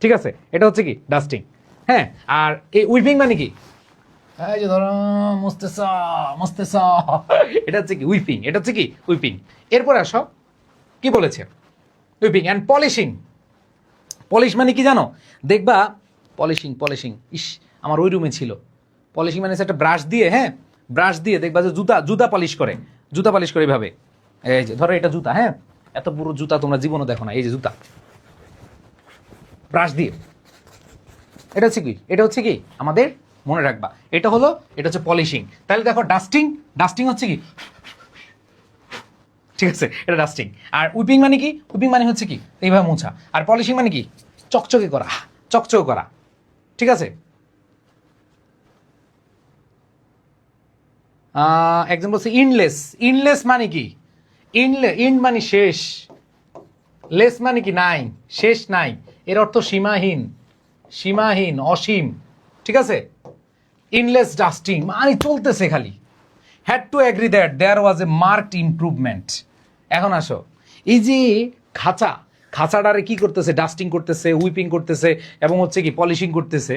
Speaker 1: ঠিক আছে এটা হচ্ছে কি ডাস্টিং। হ্যাঁ, আর এই উইপিং মানে কি এই যে ধরো মুস্তেছ, এটা হচ্ছে কি উইপিং, এটা হচ্ছে কি উইপিং। এরপরে আসো কি বলেছে উইপিং অ্যান্ড পলিশিং, পলিশ মানে কি জানো, দেখবা পলিশিং, পলিশিং ইস আমার ওই রুমে ছিল, পলিশিং মানে একটা ব্রাশ দিয়ে, হ্যাঁ ব্রাশ দিয়ে দেখবা যে জুতা, জুতা পালিশ করে, জুতা পালিশ করে এইভাবে, এই যে ধরো এটা জুতা, হ্যাঁ এত পুরো জুতা তোমরা জীবনও দেখো না, এই যে জুতা ব্রাশ দিয়ে, এটা হচ্ছে কি, এটা হচ্ছে কি আমাদের মনে রাখবা, এটা হলো, এটা হচ্ছে পলিশিং। তাহলে দেখো ডাস্টিং, ডাস্টিং হচ্ছে কি, ঠিক আছে এটা ডাস্টিং। আর উইপিং মানে কি, উইপিং মানে হচ্ছে কি এইভাবে মোছা, আর পলিশিং মানে কি চকচকে করা, চকচকে করা, ঠিক আছে। একজন বলছে ইনলেস, ইনলেস মানে কি, ইন মানে শেষ, লেস মানে কি নাই, শেষ নাই, এর অর্থ সীমাহীন, সীমাহীন অসীম, ঠিক আছে। ইনলেস ডাস্টিং মানে চলতেছে খালি। Had to agree that there was a marked improvement. এখন আসো এই যে খাঁচা, খাঁচাটারে কি করতেছে, ডাস্টিং করতেছে, উইপিং করতেছে এবং হচ্ছে কি পলিশিং করতেছে,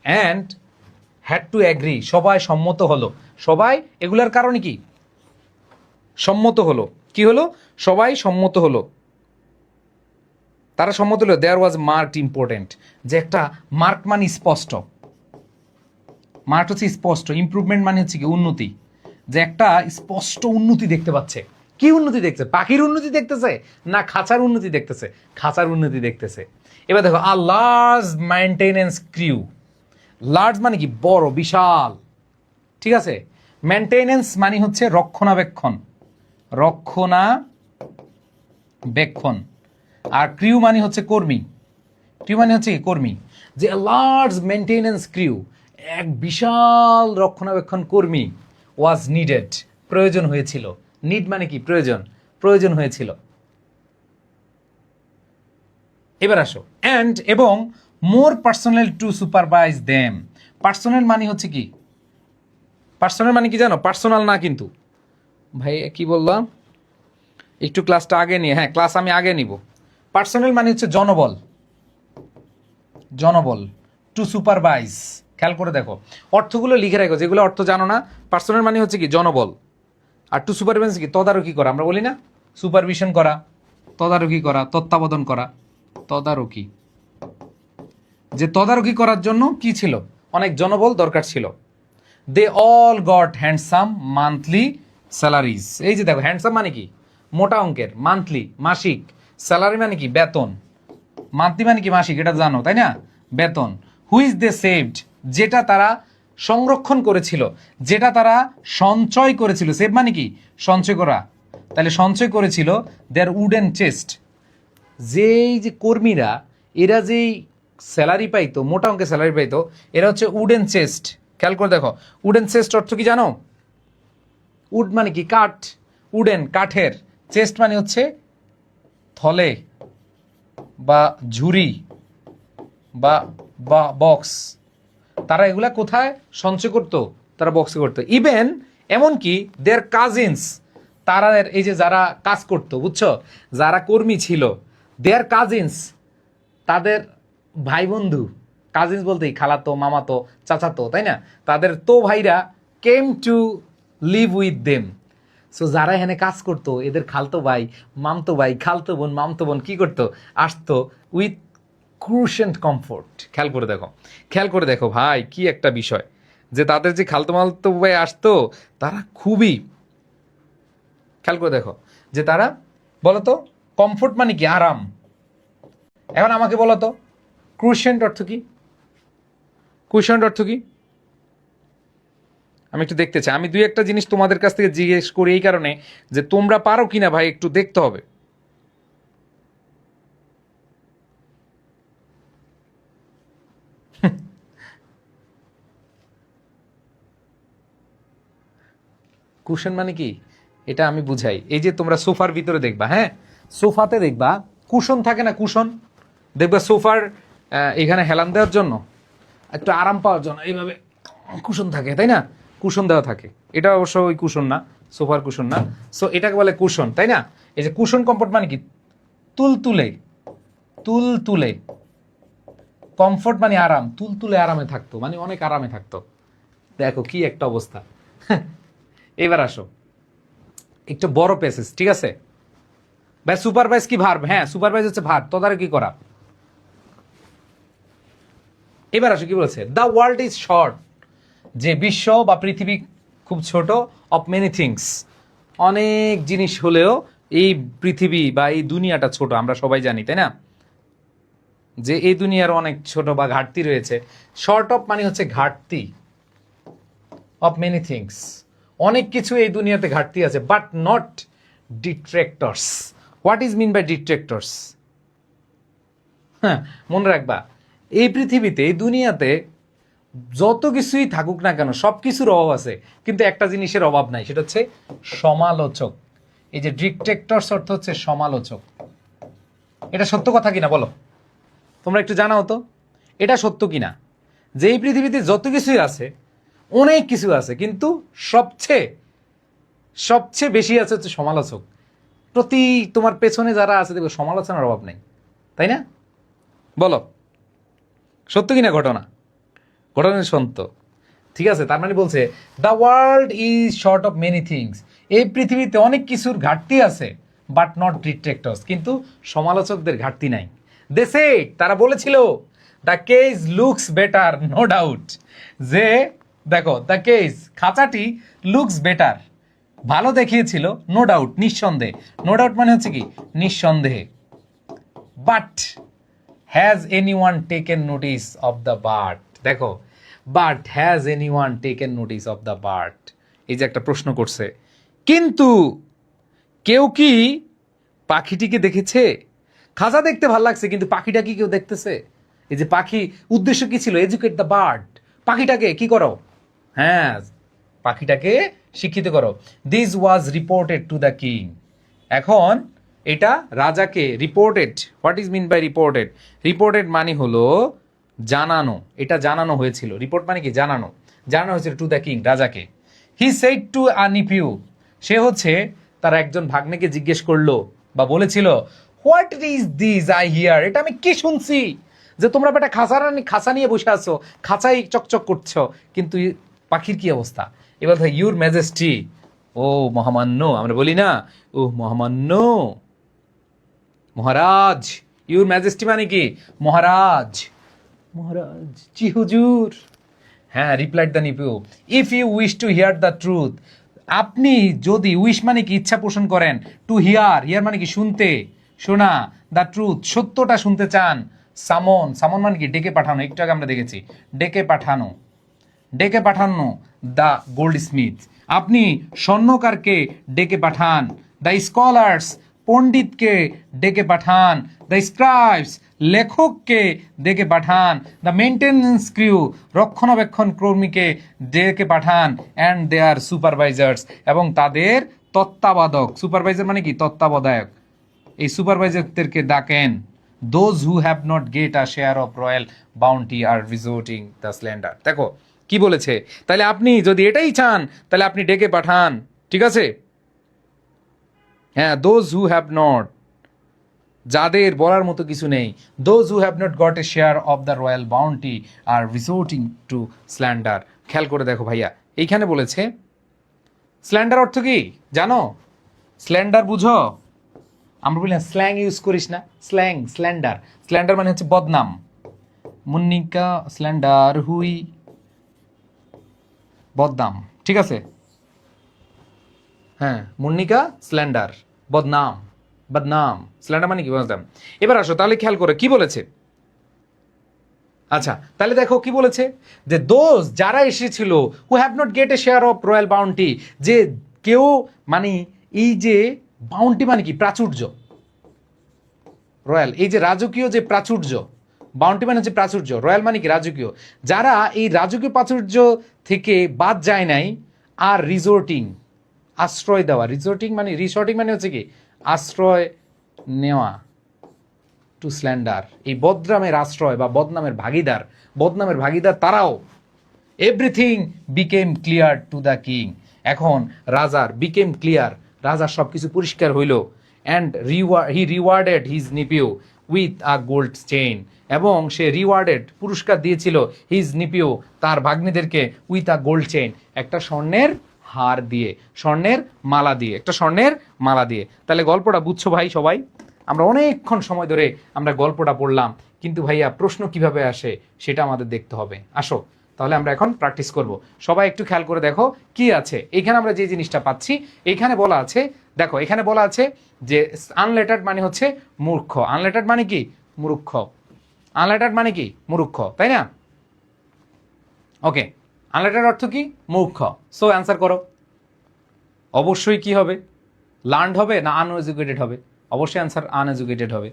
Speaker 1: অ্যান্ড হ্যাড টু অ্যাগ্রি সবাই সম্মত হলো, সবাই এগুলার কারণে কি সম্মত হলো, কি হলো সবাই সম্মত হলো, তারা সম্মত হলো দেয়ার ওয়াজ মার্কড ইম্পর্টেন্ট, যে একটা মার্ক মানে স্পষ্ট, মার্ক হচ্ছে স্পষ্ট, ইমপ্রুভমেন্ট মানে হচ্ছে কি উন্নতি, যে একটা স্পষ্ট উন্নতি দেখতে পাচ্ছে। কি উন্নতি দেখছে, পাখির উন্নতি দেখতেছে না খাঁচার উন্নতি দেখতেছে, খাঁচার উন্নতি দেখতেছে। এবার দেখো আ লার্জ মেইনটেনেন্স ক্রিউ, লার্জ মানে কি বড় বিশাল, ঠিক আছে। মেইনটেনেন্স মানে হচ্ছে রক্ষণাবেক্ষণ, রক্ষণাবেক্ষণ, আর ক্রিউ মানে হচ্ছে কর্মী, ক্রিউ মানে হচ্ছে কি কর্মী, যে লার্জ মেইনটেনেন্স ক্রিউ এক বিশাল রক্ষণাবেক্ষণ কর্মী ওয়াজ নিডেড প্রয়োজন হয়েছিল, নিড মানে কি প্রয়োজন, প্রয়োজন হয়েছিল। এবার আসো অ্যান্ড এবং more personal to supervise them, personal মানে হচ্ছে কি, পার্সোনাল মানে কি জানো পার্সোনাল না কিন্তু, ভাই কি বললাম একটু ক্লাসটা আগে নিয়ে, হ্যাঁ ক্লাস আমি আগে নিব। পার্সোনাল মানে হচ্ছে জনবল, জনবল, টু সুপারভাইজ, খেয়াল করে দেখো অর্থগুলো লিখে রাখো যেগুলো অর্থ জানো না। পার্সোনাল মানে হচ্ছে কি জনবল, আর টু সুপারভিশন কি? তদারকি করা, আমরা বলি না সুপারভিশন করা, তদারকি করা, তত্ত্বাবধান করা, তদারকি। যে তদারকি করার জন্য কি ছিল? অনেক জনবল দরকার ছিল। They all got handsome monthly salaries. এই যে দেখো, হ্যান্ডসাম মানে কি? মোটা অঙ্কের, মান্থলি মাসিক, স্যালারি মানে কি? বেতন। মান্থলি মানে কি? মাসিক, এটা জানো তাই না? বেতন। হুইচ দে সেভড, যেটা তারা সংরক্ষণ করেছিল, যেটা তারা সঞ্চয় করেছিল। সেভ মানে কি? সঞ্চয় করা। তাহলে সঞ্চয় করেছিল দেয়ার উডেন চেস্ট। যেই যে কর্মীরা, এরা যেই স্যালারি পাইতো, মোটা অঙ্কের স্যালারি পাইতো, এরা হচ্ছে উডেন চেস্ট। খেয়াল করে দেখো, উডেন চেস্ট অর্থ কি জানো? উড মানে কি? কাঠ। উডেন কাঠের, চেস্ট মানে হচ্ছে থলে বা ঝুড়ি বা বক্স। তারা এগুলা কোথায় সঞ্চয় করতো? তারা বক্সে করতো। ইভেন এমনকি দেয়ার কাজিনস, তারা এই যে যারা কাজ করতো, বুঝছো, যারা কর্মী ছিল, দেয়ার কাজিনস, তাদের ভাই বন্ধু, কাজিনস বলতেই খালাতো, মামাতো, চাচাতো, তাই না? তাদের তো ভাইরা came to live with them. So যারা এখানে কাজ করতো, এদের খালতো ভাই, মামতো ভাই, খালতো বোন, মামতো বোন কি করতো? আসতো উইথ ক্রুশেন্ট কমফোর্ট। খেয়াল করে দেখো, খেয়াল করে দেখো ভাই, কি একটা বিষয়, যে তাদের যে খালতো মালতো ভাই আসতো, তারা খুবই, খেয়াল করে দেখো, যে তারা, বলতো কমফোর্ট মানে কি? আরাম। এখন আমাকে বলো তো, ক্রুশেন্ট অর্থ কি? ক্রুশেন্ট অর্থ কি? আমি একটু দেখতে চাই। আমি দুই একটা জিনিস তোমাদের কাছ থেকে জিজ্ঞেস করি এই কারণে, যে তোমরা পারো কিনা ভাই একটু দেখতে হবে। কুশন মানে কি? এটা আমি বুঝাই। এই যে তোমরা সোফার ভিতরে দেখবা, হ্যাঁ, সোফাতে দেখবা কুশন থাকে না? কুশন দেখবা সোফার এখানে হেলান দেওয়ার জন্য, একটু আরাম পাওয়ার জন্য এইভাবে কুশন থাকে, তাই না? কুশন দেওয়া থাকে। এটা অবশ্য ওই কুশন না, সোফার কুশন না। সো এটাকে বলে কুশন, তাই না? এই যে কুশন কমফোর্ট মানে কি? তুলতুলে, তুলতুলে। কমফোর্ট মানে আরাম, তুলতুলে আরামে থাকতো, মানে অনেক আরামে থাকতো। দেখো কি একটা অবস্থা। এবার আসো একটু বড় প্যাসেজ, ঠিক আছে ভাই? সুপারভাইজ কি ভার্ব? হ্যাঁ, সুপারভাইজ হচ্ছে ভার্ব, তদারকি করা। এবার আসো কি বলেছে? দ্য ওয়ার্ল্ড ইজ শর্ট, যে বিশ্ব বা পৃথিবী খুব ছোট, অফ মেনি থিংস, অনেক জিনিস হলেও এই পৃথিবী বা এই দুনিয়াটা ছোট, আমরা সবাই জানি, তাই না? যে এই দুনিয়ার অনেক ছোট বা ঘাটতি রয়েছে। শর্ট অফ মানে হচ্ছে ঘাটতি, অফ মেনি থিংস, অনেক কিছু এই দুনিয়াতে ঘাটতি আছে, but not detractors. What is mean by detractors? হ্যাঁ, মনে রাখবা, এই পৃথিবীতে, এই দুনিয়াতে যত কিছুই থাকুক না কেন, সব কিছুর অভাব আছে, কিন্তু একটা জিনিসের অভাব নাই, সেটা হচ্ছে সমালোচক। এই যে ডিট্রেক্টরস অর্থ হচ্ছে সমালোচক। এটা সত্য কথা কিনা বলো? তোমরা একটু জানাও তো, এটা সত্য কিনা? যে এই পৃথিবীতে যত কিছুই আছে, অনেক কিছু আছে, কিন্তু সবচেয়ে সবচেয়ে বেশি আছে হচ্ছে সমালোচক। প্রতি তোমার পেছনে যারা আছে, দেখবে সমালোচনার অভাব নেই, তাই না? বলো সত্য কিনা ঘটনা? ঘটনা সত্য, ঠিক আছে। তার মানে বলছে the world is short of many things, এই পৃথিবীতে অনেক কিছুর ঘাটতি আছে, বাট নট ডিট্রেক্টরস, কিন্তু সমালোচকদের ঘাটতি নাই। দে সেড, তারা বলেছিল, the case looks better, no doubt, যে দেখো দ্য কেস, খাঁচাটি, লুকস বেটার, ভালো দেখিয়েছিল, নো ডাউট, নিঃসন্দেহে। নো ডাউট মানে হচ্ছে কি? নিঃসন্দেহে। But has anyone taken notice of the bird? দেখো, but has anyone taken notice of the bird, এই যে একটা প্রশ্ন করছে, কিন্তু কেউ কি পাখিটিকে দেখেছে? খাঁচা দেখতে ভালো লাগছে, কিন্তু পাখিটা কি কেউ দেখতেছে? এই যে পাখি, উদ্দেশ্য কি ছিল? এডুকেট দ্য বার্ড, পাখিটাকে কি করো? হ্যাঁ, পাখিটাকে শিক্ষিত করো। This was reported to the king, এখন এটা রাজাকে reported. What is mean by reported? Reported মানে হলো জানানো, এটা জানানো হয়েছিল। রিপোর্ট মানে কি? জানানো, জানানো হয়েছিল টু দ্য কিং, রাজাকে। হি সেড টু আ নিপিউ, সে হচ্ছে তার একজন ভাগ্নেকে জিজ্ঞেস করলো বা বলেছিল, what is this I here, এটা আমি কি শুনছি, যে তোমরা বেটা খাঁচা নিয়ে বসে আছো, খাঁচাই চকচক করছো, কিন্তু পাখির কি অবস্থা? এবার ইউর ম্যাজেস্টি, ও ও মহামান্য, আমরা বলি না ও মহামান্য, মহারাজ, ইউর ম্যাজেস্টি মানে কি মহারাজ, মহারাজ জি হুজুর। হ্যাঁ, replied the nephew, if you wish to hear the truth, আপনি যদি, উইশ মানে কি ইচ্ছা পোষণ করেন, টু হিয়ার, হিয়ার মানে কি শুনতে, শোনা, দ্য ট্রুথ সত্যটা শুনতে চান, সামন, সামন মানে কি ডেকে পাঠানো, একটু আগে আমরা দেখেছি ডেকে পাঠানো, ডেকে পাঠানো দ্য গোল্ড স্মিথ, আপনি স্বর্ণকারকে ডেকে পাঠান, দ্য স্কলার্স পণ্ডিতকে ডেকে পাঠান, দ্য স্ক্রাইবস লেখককে ডেকে পাঠান, দ্য মেনটেন্যান্স ক্রিউ রক্ষণাবেক্ষণ কর্মীকে ডেকে পাঠান, অ্যান্ড দেয়ার সুপারভাইজার্স এবং তাদের তত্ত্বাবধায়ক, সুপারভাইজার মানে কি তত্ত্বাবধায়ক, এই সুপারভাইজারদেরকে ডাকেন, those who have not get a share of royal bounty are resorting the slander. দেখো কি বলেছে, তাহলে আপনি যদি এটাই চান তাহলে আপনি ডেকে পাঠান, ঠিক আছে? হ্যাঁ, দোজ হু হ্যাভ নট, যাদের বলার মতো কিছু নেই, those who have not got a share of the royal bounty are resorting to slander. খেয়াল করে দেখো ভাইয়া, এইখানে বলেছে স্ল্যান্ডার অর্থ কি জানো? স্ল্যান্ডার বুঝো? আমরা বলি না স্ল্যাং ইউজ করিস না, স্ল্যাং, স্ল্যান্ডার, স্ল্যান্ডার মানে হচ্ছে বদনাম, মুন্নিকা স্ল্যান্ডার হুই, বদনাম, ঠিক আছে? হ্যাঁ, মুন্নিকা স্ল্যান্ডার, বদনাম, বদনাম, স্ল্যান্ডার মানে কি বদনাম। এবার আসো তাহলে খেয়াল করে কি বলেছে। আচ্ছা তাহলে দেখো কি বলেছে, যে দোজ যারা এসেছিল, হু have not gate A share of royal bounty, যে কেউ মানে এই যে বাউন্টি মানে কি প্রাচুর্য, রয়্যাল এই যে রাজকীয় যে প্রাচুর্য, বাউন্টি মানে হচ্ছে প্রাচুর্য, রয়্যাল মানে কি রাজকীয়, যারা এই রাজকীয় প্রাচুর্য থেকে বাদ যায় নাই, আর রিজোর্টিং আশ্রয় দেওয়া, রিজোর্টিং মানে রিসর্টিং মানে হচ্ছে কি আশ্রয় নেওয়া, টু স্ল্যান্ডার এই বদনামের আশ্রয় বা বদনামের ভাগিদার, বদনামের ভাগিদার তারাও, everything became clear to the king, এখন রাজার বিকেম ক্লিয়ার, রাজার সব কিছু পরিষ্কার হইল, and he rewarded his nephew with a gold chain, এবং সে রিওয়ার্ডেড পুরস্কার দিয়েছিল হিজ নিপিউ তার ভাগ্নিদেরকে উইথ আ গোল্ড চেইন একটা স্বর্ণের হার দিয়ে, স্বর্ণের মালা দিয়ে, একটা স্বর্ণের মালা দিয়ে। তাহলে গল্পটা বুঝছো ভাই সবাই? আমরা অনেকক্ষণ সময় ধরে আমরা গল্পটা পড়লাম, কিন্তু ভাইয়া প্রশ্ন কিভাবে আসে সেটা আমাদের দেখতে হবে। আসো তাহলে আমরা এখন প্র্যাকটিস করব। সবাই একটু খেয়াল করে দেখো কি আছে এখানে, আমরা যে জিনিসটা পাচ্ছি এখানে বলা আছে, দেখো এখানে বলা আছে যে আনলেটার্ড মানে হচ্ছে মূর্খ, আনলেটার্ড মানে কি মূর্খ, আনলেটার্ড মানে কি মূর্খ, তাই না? ওকে, আনলেটার্ড অর্থ কি মূর্খ। সো অ্যান্সার করো, অবশ্যই কি হবে, লার্নড হবে না আনএজুকেটেড হবে? অবশ্যই অ্যান্সার আনএজুকেটেড হবে।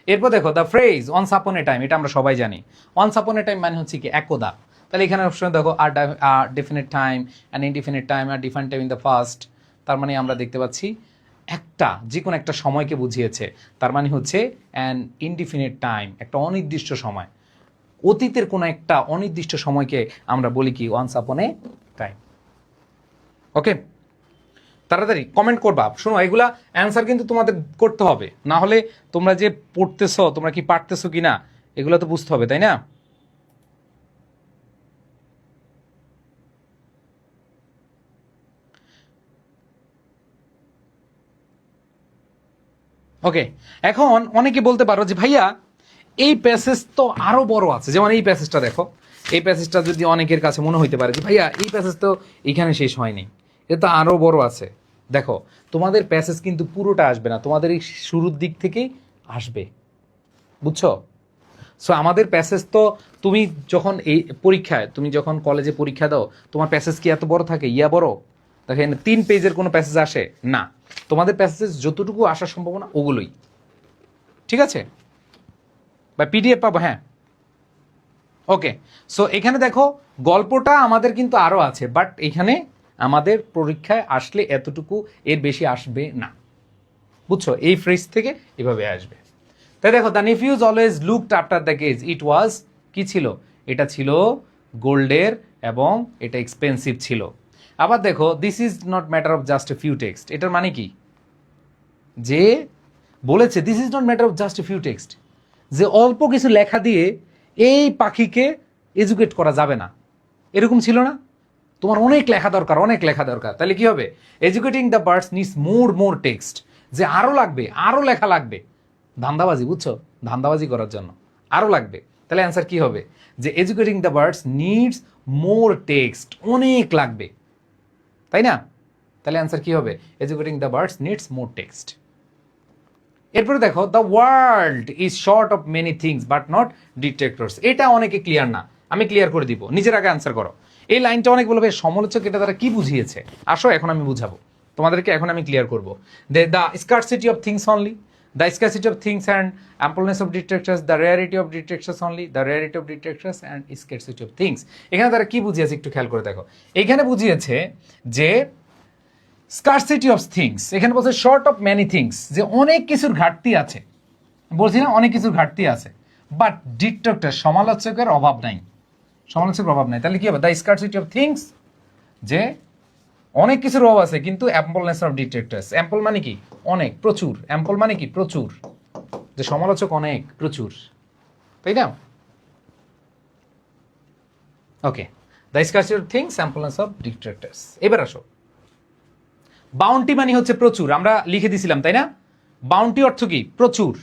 Speaker 1: এরপর দেখো the phrase once upon a time, এটা আমরা সবাই জানি, ওয়ান্স আপন এ টাইম মানে হচ্ছে কি একদা, তাহলে এখানে অপশনে দেখো আর definite time and indefinite time আর define time in the first, তার মানে আমরা দেখতে পাচ্ছি একটা যে কোনো একটা সময়কে বুঝিয়েছে, তার মানে হচ্ছে অ্যান ইনডিফিনিট টাইম একটা অনির্দিষ্ট সময়, অতীতের কোনো একটা অনির্দিষ্ট সময়কে আমরা বলি কি ওয়ান্স আপন এ টাইম। ওকে, তাড়াতাড়ি কমেন্ট করবা, শোনো এগুলা অ্যান্সার কিন্তু তোমাদের করতে হবে, না হলে তোমরা যে পড়তেছো তোমরা কি পারতেছো কি না এগুলো তো বুঝতে হবে, তাই না? ওকে, এখন অনেকে বলতে পারো যে ভাইয়া এই প্যাসেজ তো আরো বড় আছে, যেমন এই প্যাসেজটা দেখো, এই প্যাসেজটা যদি অনেকের কাছে মনে হইতে পারে যে ভাইয়া এই প্যাসেজ তো এখানে শেষ হয়নি, এটা তো আরো বড় আছে। দেখো তোমাদের প্যাসেজ কিন্তু পুরোটা আসবে না, তোমাদের এই শুরুর দিক থেকেই আসবে, বুঝছো? সো আমাদের প্যাসেজ তো তুমি যখন এই পরীক্ষায়, তুমি যখন কলেজে পরীক্ষা দাও তোমার প্যাসেজ কি এত বড় থাকে, ইয়া বড় দেখেন 3 পেজের কোনো প্যাসেজ আসে না, তোমাদের প্যাসেজ যতটুকু আসার সম্ভাবনা ওগুলোই, ঠিক আছে? বা পিডিএফ পাবো, হ্যাঁ। ওকে, সো এখানে দেখো গল্পটা আমাদের কিন্তু আরও আছে, বাট এখানে আমাদের পরীক্ষায় আসলে এতটুকু, এর বেশি আসবে না, বুঝছো? এই ফ্রেজ থেকে এভাবে আসবে। তাই দেখো the nephews always looked after the cage, it was কি ছিল, এটা ছিল গোল্ডের এবং এটা এক্সপেন্সিভ ছিল। আবার দেখো this is not matter of just a few text, এটার মানে কি, যে বলেছে this is not matter of just a few texts, যে অল্প কিছু লেখা দিয়ে এই পাখিকে এডুকেট করা যাবে না, এরকম ছিল না? তোমার অনেক লেখা দরকার, অনেক লেখা দরকার, তাহলে কি হবে? Educating the birds needs more text, যে আরো লাগবে, আরো লেখা লাগবে, ধান্দাবাজি, বুঝছো, ধান্দাবাজি করার জন্য আরো লাগবে। তাহলে অ্যান্সার কি হবে? যে educating the birds needs more text, অনেক লাগবে, তাই না? তাহলে অ্যান্সার কি হবে? Educating the birds needs more text. এরপরে দেখো, the world is short of many things but not detectors. এটা অনেকে ক্লিয়ার না, আমি ক্লিয়ার করে দিব, নিজের আগে অ্যান্সার করো। এই লাইনটা অনেক বলবে সমালোচক এটা তারা কি বুঝিয়েছে, আসো এখন আমি বুঝাবো তোমাদেরকে, এখন আমি ক্লিয়ার করবো। The scarcity of things only, the scarcity of things and ampleness of detectors, the rarity of detectors only, the rarity of detectors and scarcity of things. এখানে তারা কি বুঝিয়েছে একটু খেয়াল করে দেখো। এখানে বুঝিয়েছে যে স্কারসিটি অফ থিংস, এখানে বলছে শর্ট অফ মেনি থিংস, যে অনেক কিছুর ঘাটতি আছে, বলছি না অনেক কিছুর ঘাটতি আছে, বাট ডিটেক্টর সমালোচকের অভাব নাই, সমালোচকের অভাব নাই। তাহলে কি হবে? দ্য স্কারসিটি অফ থিংস, যে অনেক কিছুর অভাব আছে কিন্তু অ্যাম্পলনেস অফ ডিটেক্টরস, অ্যাম্পল মানে কি অনেক, প্রচুর, অ্যাম্পল মানে কি প্রচুর, যে সমালোচক অনেক, প্রচুর, তাই না? Okay, the scarcity of things, ampleness of detectors. এবার আসো, বাউন্টি মানে হচ্ছে প্রচুর, আমরা লিখে দিছিলাম তাই না? বাউন্টি অর্থ কি? প্রচুর।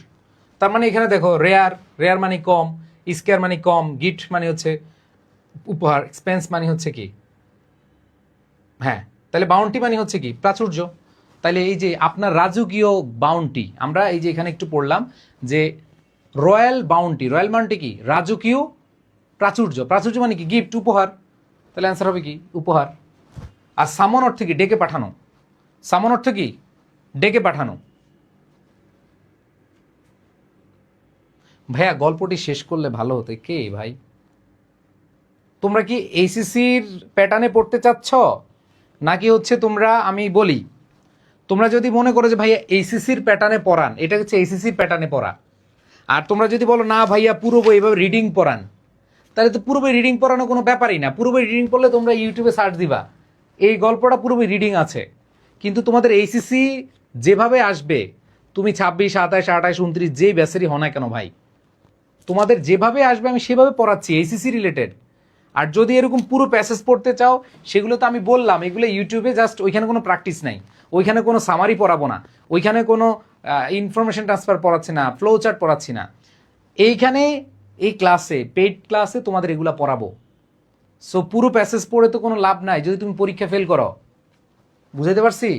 Speaker 1: তার মানে এখানে দেখো রেয়ার, রেয়ার মানে কম, স্কেয়ার মানে কম, গিফট মানে হচ্ছে উপহার, এক্সপেন্স মানে হচ্ছে কি, হ্যাঁ, তাহলে বাউন্টি মানে হচ্ছে কি? প্রাচুর্য। তাহলে এই যে আপনার রাজকীয় বাউন্টি, আমরা এই যে এখানে একটু পড়লাম যে রয়্যাল বাউন্টি, রয়্যাল বাউন্টি কি? রাজকীয় প্রাচুর্য, প্রাচুর্য মানে কি? গিফট, উপহার। তাহলে অ্যান্সার হবে কি? উপহার। আর সামন অর্থ কি? ডেকে পাঠানো, সামন অর্থ কি? ডেকে পাঠানো। ভাইয়া গল্পটি শেষ করলে ভালো হতো। কে ভাই, তোমরা কি এইচএসসির প্যাটার্নে পড়তে চাচ্ছ নাকি হচ্ছে তোমরা, আমি বলি, তোমরা যদি মনে করো যে ভাইয়া এইচএসসির প্যাটার্নে পড়ান, এটা হচ্ছে এইচএসসির প্যাটার্নে পড়া, আর তোমরা যদি বলো না ভাইয়া পুরো বই এভাবে রিডিং পড়ান, তাহলে তো পুরো বই রিডিং পড়ানো কোনো ব্যাপারই না। পুরো বই রিডিং পড়লে তোমরা ইউটিউবে সার্চ দিবা, এই গল্পটা পুরো বই রিডিং আছে, কিন্তু তোমাদের এইচএসসি যেভাবে আসবে, তুমি 26, 27, 28, 29 যেই ব্যাচেরই হও না কেন ভাই, তোমাদের যেভাবে আসবে আমি সেভাবে পড়াচ্ছি এইচএসসি রিলেটেড। আর যদি এরকম পুরো প্যাসেজ পড়তে চাও, সেগুলো তো আমি বললাম এগুলো ইউটিউবে জাস্ট, ওইখানে কোনো প্র্যাকটিস নাই, ওইখানে কোনো সামারি পড়াবো না, ওইখানে কোনো ইনফরমেশন ট্রান্সফার পড়াচ্ছি না, ফ্লো চার্ট পড়াচ্ছি না, এইখানে এই ক্লাসে, পেইড ক্লাসে তোমাদের এগুলো পড়াবো। সো পুরো প্যাসেজ পড়ে তো কোনো লাভ নাই যদি তুমি পরীক্ষা ফেল করো। বুঝাইতে পারছি?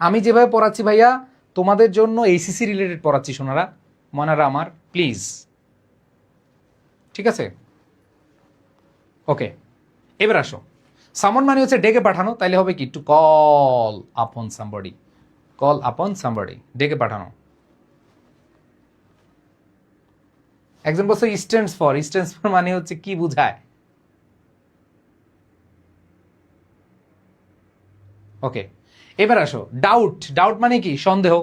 Speaker 1: আমি যেভাবে পড়াচ্ছি ভাইয়া তোমাদের জন্য এইচএসসি রিলেটেড পড়াচ্ছি সোনারা, মনারা আমার, প্লিজ, ঠিক আছে? ওকে, এবার আসো, সামন মানে হচ্ছে ডেকে পাঠানো, তাইলে হবে কি? টু কল আপন সামবডি, কল আপন সামবডি, ডেকে পাঠানো। একজন বলছে স্ট্যান্ডস ফর, স্ট্যান্ডস ফর মানে হচ্ছে কি বুঝায়? ওকে, এবার আসো, ডাউট, ডাউট মানে কি? সন্দেহ।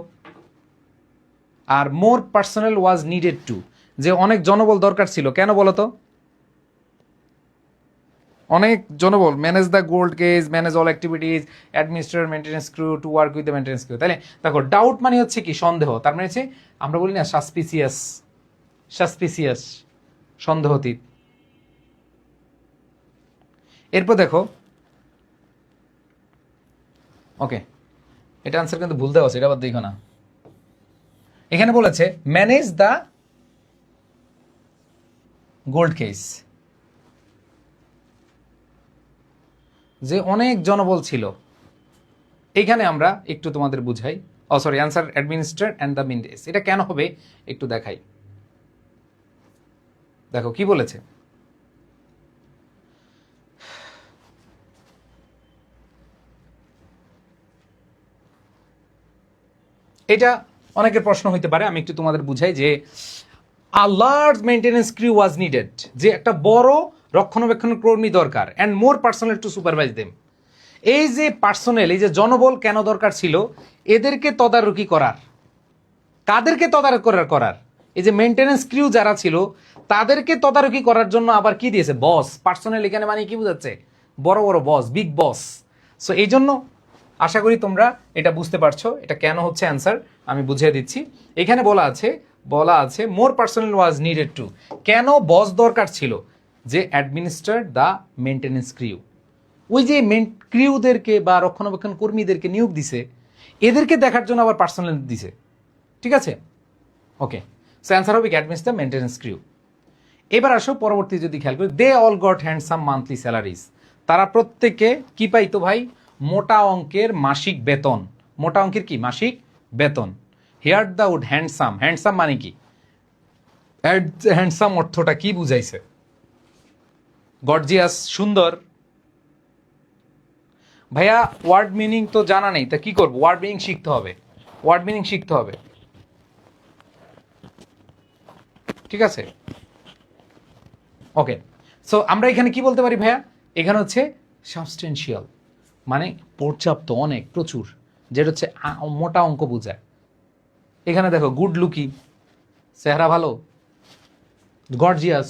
Speaker 1: আর more personnel was needed to, যে অনেক জনবল দরকার ছিল, কেন বলো তো? অনেক জনবল, manage the gold case, manage all activities, administrator, maintenance crew, to work with the maintenance crew. তাহলে দেখো ডাউট মানে হচ্ছে কি? সন্দেহ। তার মানে হচ্ছে আমরা বলি না সাসপিসিয়াস, সাসপিসিয়াস, সন্দেহতীত। এরপর দেখো, ওকে, এটা আনসার কিন্তু ভুল দেওয়া আছে, এটা আবার দেখো না। এখানে বলেছে ম্যানেজ দ্য গোল্ড কেস, যে অনেক জনবল ছিল। এইখানে আমরা একটু তোমাদের বুঝাই, sorry, answer administrate and the maintenance, এটা কেন হবে একটু দেখাই। দেখো কি বলেছে, এটা অনেকের প্রশ্ন হইতে পারে, আমি একটু তোমাদের বুঝাই যে a large maintenance crew was needed, যে একটা বড় রক্ষণাবেক্ষণ কর্মী দরকার, and more personal to supervise them. এই যে পার্সোনাল, এই যে জনবল কেন দরকার ছিল? এদেরকে তদারকি করার। কাদেরকে তদারকি করার? এই যে মেইনটেনেন্স ক্রিউ যারা ছিল তাদেরকে তদারকি করার জন্য আবার কি দিয়েছে? বস। পার্সোনাল এখানে মানে কি বোঝাচ্ছে? বড় বড় বস, বিগ বস। সো এই জন্য আশা করি তোমরা এটা বুঝতে পারছো এটা কেন হচ্ছে অ্যান্সার, আমি বুঝিয়ে দিচ্ছি। এখানে বলা আছে মোর পার্সোনাল ওয়াজ নিডেড টু, কেন বস দরকার ছিল? যে অ্যাডমিনিস্ট্রেট দ্য মেইনটেনেন্স ক্রিউ, ওই যে মেন ক্রিউদেরকে বা রক্ষণাবেক্ষণ কর্মীদেরকে নিয়োগ দিছে, এদেরকে দেখার জন্য আবার পার্সোনাল দিছে। ঠিক আছে, ওকে। সো অ্যান্সার হবে অ্যাডমিন্স দ্য মেনটেন্যান্স ক্রিউ। এবার আসো পরবর্তী যদি খেয়াল করি, they all got handsome monthly salaries. তারা প্রত্যেকে কি পাইতো ভাই? মোটা অঙ্কের মাসিক বেতন। মোটা অঙ্কের কি? মাসিক বেতন। Here the wood handsome, handsome মানে কি? হ্যান্ডসাম অর্থটা কি বুঝাইছে? গর্জিয়াস, সুন্দর। ভাইয়া ওয়ার্ড মিনিং তো জানা নেই, তা কি করবো? ওয়ার্ড মিনিং শিখতে হবে, ওয়ার্ড মিনিং শিখতে হবে। ঠিক আছে, ওকে। সো আমরা এখানে কি বলতে পারি ভাইয়া? এখানে হচ্ছে সাবস্টেন্সিয়াল মানে পর্যাপ্ত, অনেক, প্রচুর, যেটা হচ্ছে মোটা অঙ্ক বোঝায়। এখানে দেখো গুড লুকি, চেহারা ভালো, গর্জিয়াস,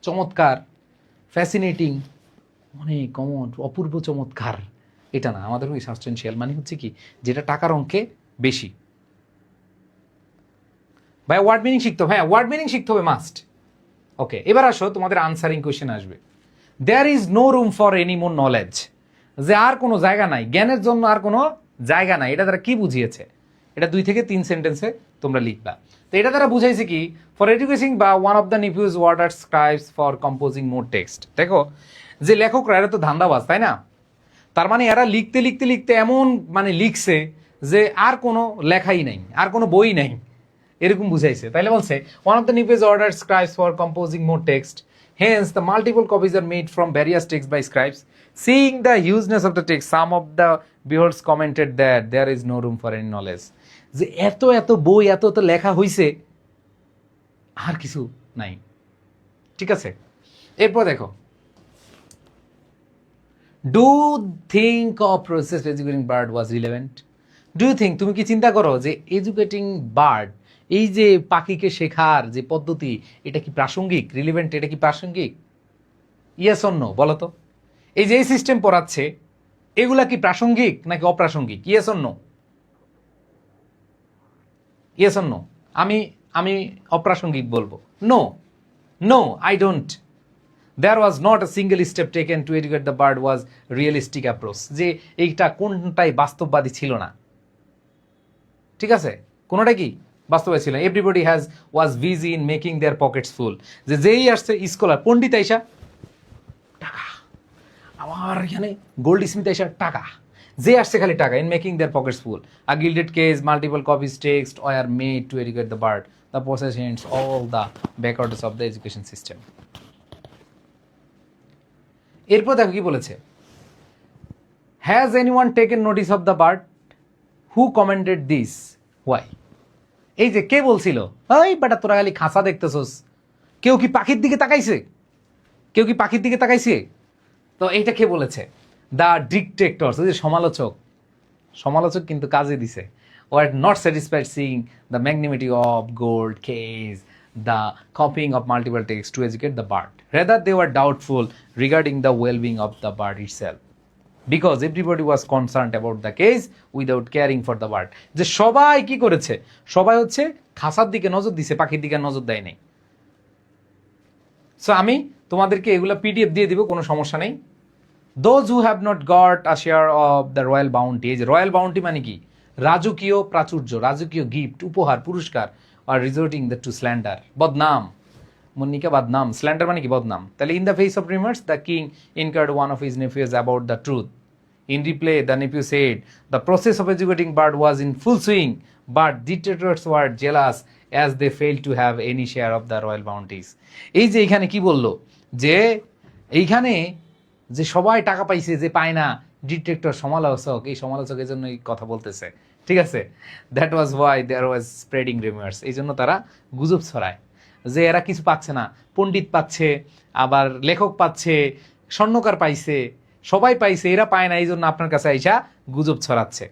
Speaker 1: চমৎকার, ফ্যাসিনেটিং, অনেক কমন, অপূর্ব, চমৎকার, এটা না। আমাদের ওই সাবস্টেন্সিয়াল মানে হচ্ছে কি? যেটা টাকার অঙ্কে বেশি। ভাই ওয়ার্ড মিনিং শিখতে হবে, হ্যাঁ ওয়ার্ড মিনিং শিখতে হবে মাস্ট। ওকে, এবার আসো তোমাদের আনসারিং কোয়েশ্চেন আসবে। There is no room for any more knowledge, যে আর কোনো জায়গা নাই, জ্ঞানের জন্য আর কোনো জায়গা নাই, এটা তারা কি বুঝিয়েছে? এটা 2 থেকে 3 সেন্টেন্সে তোমরা লিখবা। তো এটা তারা বুঝাইছে কি? ফর এডুকেশন বা one of the nephews ordered scribes for composing more text. দেখো যে লেখকরা এরা তো ধান্দাবাজ, তাই না? তার মানে এরা লিখতে লিখতে লিখতে এমন মানে লিখছে যে আর কোনো লেখাই নাই, আর কোনো বই নাই, এরকম বুঝাইছে। তাইলে বলছে one of the nephews ordered scribes for composing more text, hence the multiple copies are made from various text by scribes, seeing the hugeness of the text some of the beholders commented that there is no room for any knowledge. যে এত এত বই, এত এত লেখা হইছে, আর কিছু নাই। ঠিক আছে, এরপর দেখো, do think of process educating bird was relevant. Do you think, তুমি কি চিন্তা করো যে এডুকেটিং বার্ড, এই যে পাখিকে শেখার যে পদ্ধতি, এটা কি প্রাসঙ্গিক? রিলেভেন্ট, এটা কি প্রাসঙ্গিক? ইয়েস অর নো বলো তো? এই যে সিস্টেম পড়াচ্ছে, এগুলা কি প্রাসঙ্গিক নাকি অপ্রাসঙ্গিক? Yes or no? Yes or no? আমি আমি অপ্রাসঙ্গিক বলবো। No, no, I don't. There was not a single step taken to educate the bird was realistic approach, যে এইটা কোনটাই বাস্তববাদী ছিল না। ঠিক আছে, কোনটা কি বাস্তববাদী ছিল? Everybody has was busy in making their pockets full, যে যেই আসছে স্কলার পণ্ডিত আইসা টাকা, আমার এখানে গোল্ড স্মিথ আইসা টাকা, যে আসছে খালি টাকা, in making their pockets full. A gilded case multiple copies text were made to educate the bird, the process hands all the backwards of the education system. এরপর দেখো কি বলেছে, has anyone taken notice of the bird, who commented this, why? এই যে কে বলছিল, ওই বেটা তোরা খালি খাঁচা দেখতেছস, কেউ কি পাখির দিকে তাকাইছে? কেউ কি পাখির দিকে তাকাইছে? তো এইটা কে বলেছে? দ্য ডিকটেক্টরস, ওই যে সমালোচক, সমালোচক কিন্তু কাজে দিছে। Were not satisfied seeing the magnanimity of gold case, the copying of multiple texts to educate the bird. Rather, they were doubtful regarding the well-being of the bird itself, because everybody was concerned about the case without caring for the bird. যে সবাই কি করেছে? সবাই হচ্ছে খাসার দিকে নজর দিছে, পাখির দিকে নজর দেয় নাই। সো আমি তোমাদেরকে এগুলা পিডিএফ দিয়ে দিব, কোনো সমস্যা নেই। Those who have not got a share of the royal bounty, এই যে রয়্যাল বাউন্টি মানে কি? রাজকীয় প্রাচুর্য, রাজকীয় গিফট, উপহার, পুরস্কার, are resorting the to slander, বদনাম, মুন্নিকা বদনাম, স্ল্যান্ডার মানে কি? বদনাম। তাহলে in the face of rumours the king inquired one of his nephews about the truth. In reply the nephew said the process of educating bird was in full swing, but detractors were jealous as they fail to have any share of the royal bounties. এই যে এইখানে কি বললো, যে এইখানে যে সবাই টাকা পাইছে, যে পায় না, ডিটেক্টর, সমালোচক, এই সমালোচকের জন্য এই কথা বলতেছে। ঠিক আছে, that was why there was spreading rumours, এই জন্য তারা গুজব ছড়ায় যে এরা কিছু পাচ্ছে না, পণ্ডিত পাচ্ছে, আবার লেখক পাচ্ছে, স্বর্ণকার পাইছে, সবাই পাইছে, এরা পায় না, এই জন্য আপনার কাছে আইসা গুজব ছড়াচ্ছে।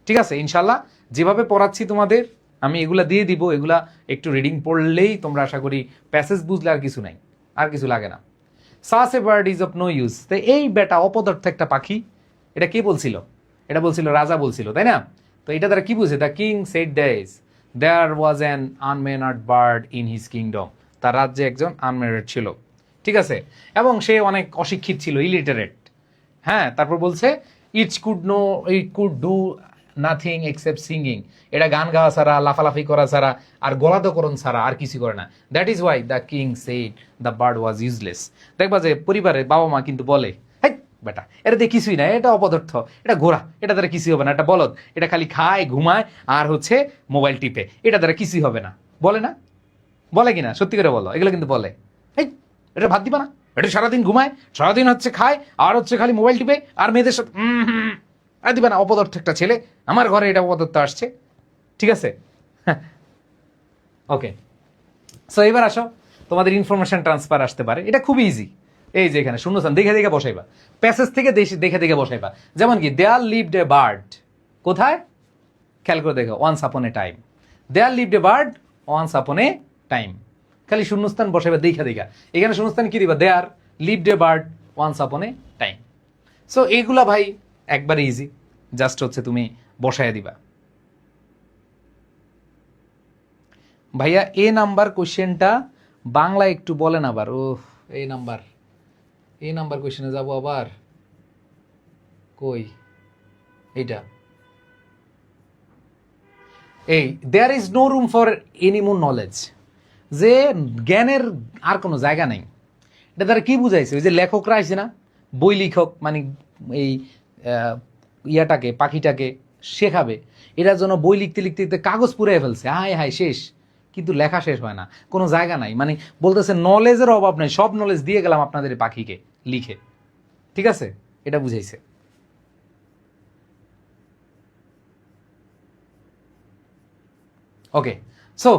Speaker 1: ঠিক আছে, ইনশাল্লাহ যেভাবে পড়াচ্ছি তোমাদের আমি এগুলা দিয়ে দিব, এগুলা একটু রিডিং পড়লেই তোমরা আশা করি প্যাসেজ বুঝলে আর কিছু নাই, আর কিছু লাগে না। Such a bird is of no use, তো এই বেটা অপদার্থ একটা পাখি, এটা কে বলছিল? এটা বলছিল রাজা বলছিল, তাই না? তো এটা দ্বারা কি বুঝে? The king said this, there was an unmannered bird in his kingdom, তার রাজ্যে একজন আনম্যানার্ড ছিল। ঠিক আছে, এবং সে অনেক অশিক্ষিত ছিল, ইলিটারেট। হ্যাঁ, তারপর বলছে it could do nothing except singing, এটা গান গাওয়া ছাড়া, লাফালাফি করা ছাড়া আর গলাধকরণ ছাড়া আর কিছু করে না। That is why the king said the bird was useless. দেখবা যে পরিবারের বাবা মা কিন্তু বলে, হ্যাঁ বেটা এটা দিয়ে কিছুই না, এটা অপদার্থ, এটা ঘোড়া, এটা দ্বারা কিছুই হবে না, এটা বলদ, এটা খালি খায় ঘুমায় আর হচ্ছে মোবাইল টিপে, এটা দ্বারা কিছুই হবে না, বলে না? বলে কিনা সত্যি করে বলো, এগুলো কিন্তু বলে। এই এটা ভাত দিবা না, এটা সারাদিন ঘুমায়, সারাদিন হচ্ছে খায় আর হচ্ছে খালি মোবাইল টিপে আর মেয়েদের সাথে আর দিবা না, অপদার্থ একটা ছেলে, আমার ঘরে এটা অপদার্থ আসছে। ঠিক আছে, ওকে। সো এবার আসো, তোমাদের ইনফরমেশন ট্রান্সফার আসতে পারে, এটা খুব ইজি। এই যে এখানে শূন্যস্থান দেখে দেখে বসাইবা, প্যাসেজ থেকে দেখে দেখে বসাইবা। যেমন কি দেয়ার লিভড এ বার্ড, কোথায় খেয়াল করে দেখো, once upon a time, there lived a bird once upon a time, খালি শূন্যস্থান বসাইবা দেখা দেখা। এখানে শূন্যস্থান কি দিবা, there lived a bird once upon a time. So এইগুলা ভাই একবারে ইজি, জাস্ট হচ্ছে তুমি বসায় দিবা। ভাইয়া এ নাম্বার কোশ্চেনটা বাংলা একটু বলেন আবার। ও এই নাম্বার কোশ্চেনে যাব আবার, কই এইটা, এই there is no room for any more knowledge, যে জ্ঞানের আর কোনো জায়গা নেই। এটা তারা কি বুঝাইছে, ওই যে লেখকরা আছে না, বই লেখক মানে এই ইয়াটাকে পাখিটাকে শেখাবে, এটার জন্য বই লিখতে লিখতে লিখতে কাগজ পুড়ে ফেলছে, হায় হায় শেষ, কিন্তু লেখা শেষ হয় না, কোনো জায়গা নাই। মানে বলতেছে নলেজের অভাব নেই, সব নলেজ দিয়ে গেলাম আপনাদের এই পাখিকে লিখে। ঠিক আছে, এটা বুঝাইছে। ওকে, সো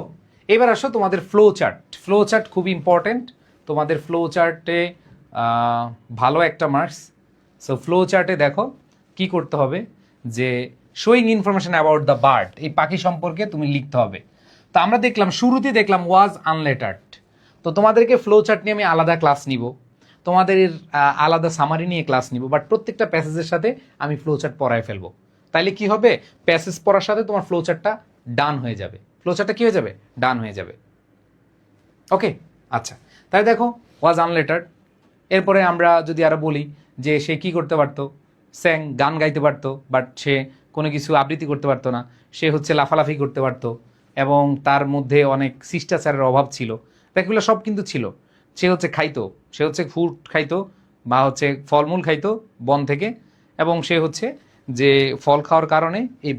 Speaker 1: এবার আসো তোমাদের ফ্লো চার্ট। ফ্লো চার্ট খুব ইম্পর্টেন্ট, তোমাদের ফ্লো চার্টে ভালো একটা মার্কস। সো ফ্লো চার্টে দেখো কি করতে হবে, যে showing information about the bird, এই পাখি সম্পর্কে তুমি লিখতে হবে। তো আমরা দেখলাম শুরুতেই দেখলাম ওয়াজ আনলেটার্ড। তো তোমাদেরকে ফ্লো চার্ট নিয়ে আমি আলাদা ক্লাস নিব, তোমাদের আলাদা সামারি নিয়ে ক্লাস নিব, বাট প্রত্যেকটা প্যাসেজের সাথে আমি ফ্লো চার্ট পড়ায় ফেলবো। তাইলে কি হবে, প্যাসেজ পড়ার সাথে তোমার ফ্লো চার্টটা ডান হয়ে যাবে, ফ্লো চার্টটা কি হয়ে যাবে, ডান হয়ে যাবে। ওকে, আচ্ছা, তাই দেখো ওয়াজ আনলেটার্ড। এরপরে আমরা যদি আরো বলি যে সে কি করতে পারতো, স্যাং গান গাইতে পারতো, বাট সে কোনো কিছু আবৃত্তি করতে পারতো না, সে হচ্ছে লাফালাফি করতে পারতো, এবং তার মধ্যে অনেক শিষ্টাচারের অভাব ছিল, এগুলো সব কিন্তু ছিল। সে হচ্ছে খাইতো, সে হচ্ছে ফ্রুট খাইতো বা হচ্ছে ফলমূল খাইতো বন থেকে, এবং সে হচ্ছে যে ফল খাওয়ার কারণে এই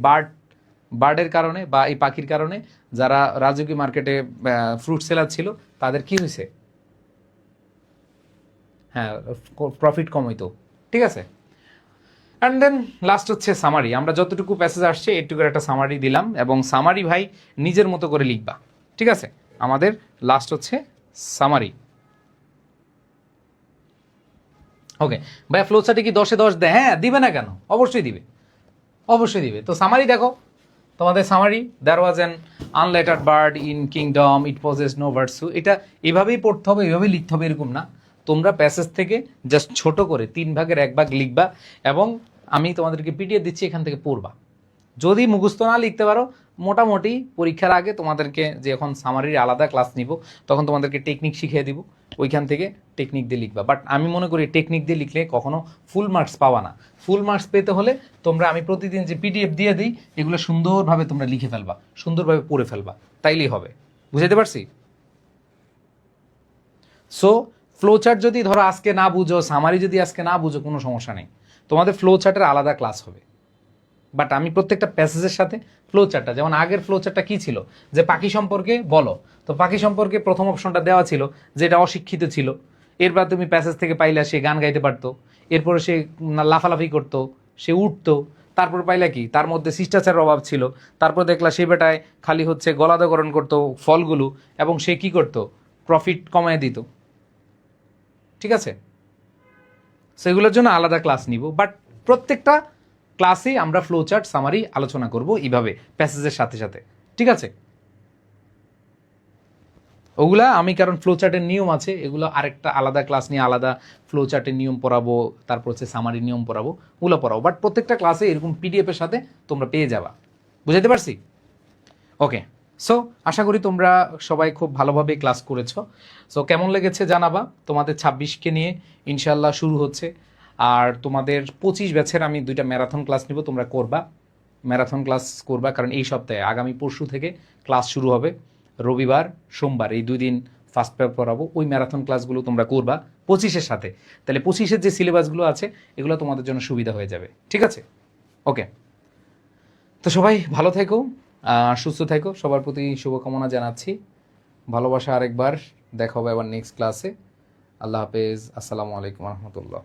Speaker 1: বার্ডের কারণে বা এই পাখির কারণে যারা রাজকীয় মার্কেটে ফ্রুট সেলার ছিল তাদের কি হয়েছে, হ্যাঁ প্রফিট কম হইতো। ঠিক আছে, অ্যান্ড দেন লাস্ট হচ্ছে সামারি। আমরা যতটুকু প্যাসেজ আসছে এটুকুর একটা সামারি দিলাম, এবং সামারি ভাই নিজের মতো করে লিখবা। ঠিক আছে, আমাদের লাস্ট হচ্ছে সামারি। ওকে ভাই, ফ্লো চার্টে কি 10-এ 10 দেয়? হ্যাঁ দিবে না কেন, অবশ্যই দিবে, অবশ্যই দিবে। তো সামারি দেখো, তোমাদের summary, there was an unlettered bird in kingdom, it possesses no virtue. এটা এভাবেই পড়তে হবে, এভাবেই লিখতে হবে এরকম না, তোমরা প্যাসেজ থেকে জাস্ট ছোট করে 3 ভাগের 1 ভাগ লিখবা, এবং আমি তোমাদেরকে পিডিএফ দিচ্ছি, এখান থেকে পড়বা। যদি মুখস্থ না লিখতে পারো, মোটামুটি পরীক্ষার আগে তোমাদেরকে যে এখন সামারির আলাদা ক্লাস নিব, তখন তোমাদেরকে টেকনিক শিখিয়ে দিব, ওইখান থেকে টেকনিক দিয়ে লিখবা। বাট আমি মনে করি টেকনিক দিয়ে লিখলে কখনো ফুল মার্কস পাওয়া না। ফুল মার্কস পেতে হলে তোমরা আমি প্রতিদিন যে পিডিএফ দিয়ে দিই, এগুলো সুন্দরভাবে তোমরা লিখে ফেলবা, সুন্দরভাবে পড়ে ফেলবা, তাইলেই হবে। বুঝাইতে পারছি? সো ফ্লো চার্ট যদি ধরো আজকে না বুঝো, সামারি যদি আজকে না বুঝো, কোনো সমস্যা নেই, তোমাদের ফ্লো চার্টের আলাদা ক্লাস হবে। বাট আমি প্রত্যেকটা প্যাসেজের সাথে ফ্লো চার্টটা, যেমন আগের ফ্লো চার্টটা কী ছিল, যে পাখি সম্পর্কে বলো, তো পাখি সম্পর্কে প্রথম অপশনটা দেওয়া ছিল যে এটা অশিক্ষিত ছিল। এরপর তুমি প্যাসেজ থেকে পাইলা সে গান গাইতে পারতো, এরপরে সে লাফালাফি করতো, সে উঠতো, তারপর পাইলা কি তার মধ্যে শিষ্টাচারের অভাব ছিল, তারপর দেখলা সে বেটায় খালি হচ্ছে গলাধকরণ করতো ফলগুলো, এবং সে কি করতো, প্রফিট কমায় দিত। ঠিক আছে, সেগুলোর জন্য আলাদা ক্লাস নিব, বাট প্রত্যেকটা ক্লাসে আমরা ফ্লো চার্ট সামারি আলোচনা করব এইভাবে প্যাসেজের সাথে সাথে। ঠিক আছে, ওগুলা আমি, কারণ ফ্লো চার্টের নিয়ম আছে, এগুলো আরেকটা আলাদা ক্লাস নিয়ে আলাদা ফ্লো চার্টের নিয়ম পড়াবো, তারপর হচ্ছে সামারি নিয়ম পড়াবো, ওগুলো পড়াবো। বাট প্রত্যেকটা ক্লাসে এরকম পিডিএফ এর সাথে তোমরা পেয়ে যাবা। বুঝাইতে পারছি? ওকে, সো আশা করি তোমরা সবাই খুব ভালোভাবে ক্লাস করেছো। সো কেমন লেগেছে জানাবা। তোমাদের 26কে নিয়ে ইনশাল্লাহ শুরু হচ্ছে। আর তোমাদের 25 ব্যাচের আমি 2টা ম্যারাথন ক্লাস নিব, তোমরা করবা, ম্যারাথন ক্লাস করবা, কারণ এই সপ্তাহে আগামী পরশু থেকে ক্লাস শুরু হবে। রবিবার সোমবার এই 2 দিন ফার্স্ট পেপার পড়াবো, ওই ম্যারাথন ক্লাসগুলো তোমরা করবা 25-এর সাথে। তাহলে 25-এর যে সিলেবাসগুলো আছে এগুলো তোমাদের জন্য সুবিধা হয়ে যাবে, ঠিক আছে? ওকে, তো সবাই ভালো থেকো, সুস্থ থেকো, সবার প্রতি শুভকামনা জানাচ্ছি। ভালোবাসা আরেকবার, দেখা হবে আবার নেক্সট ক্লাসে। আল্লাহ হাফেজ, আসসালামু আলাইকুম রহমতুল্লাহ।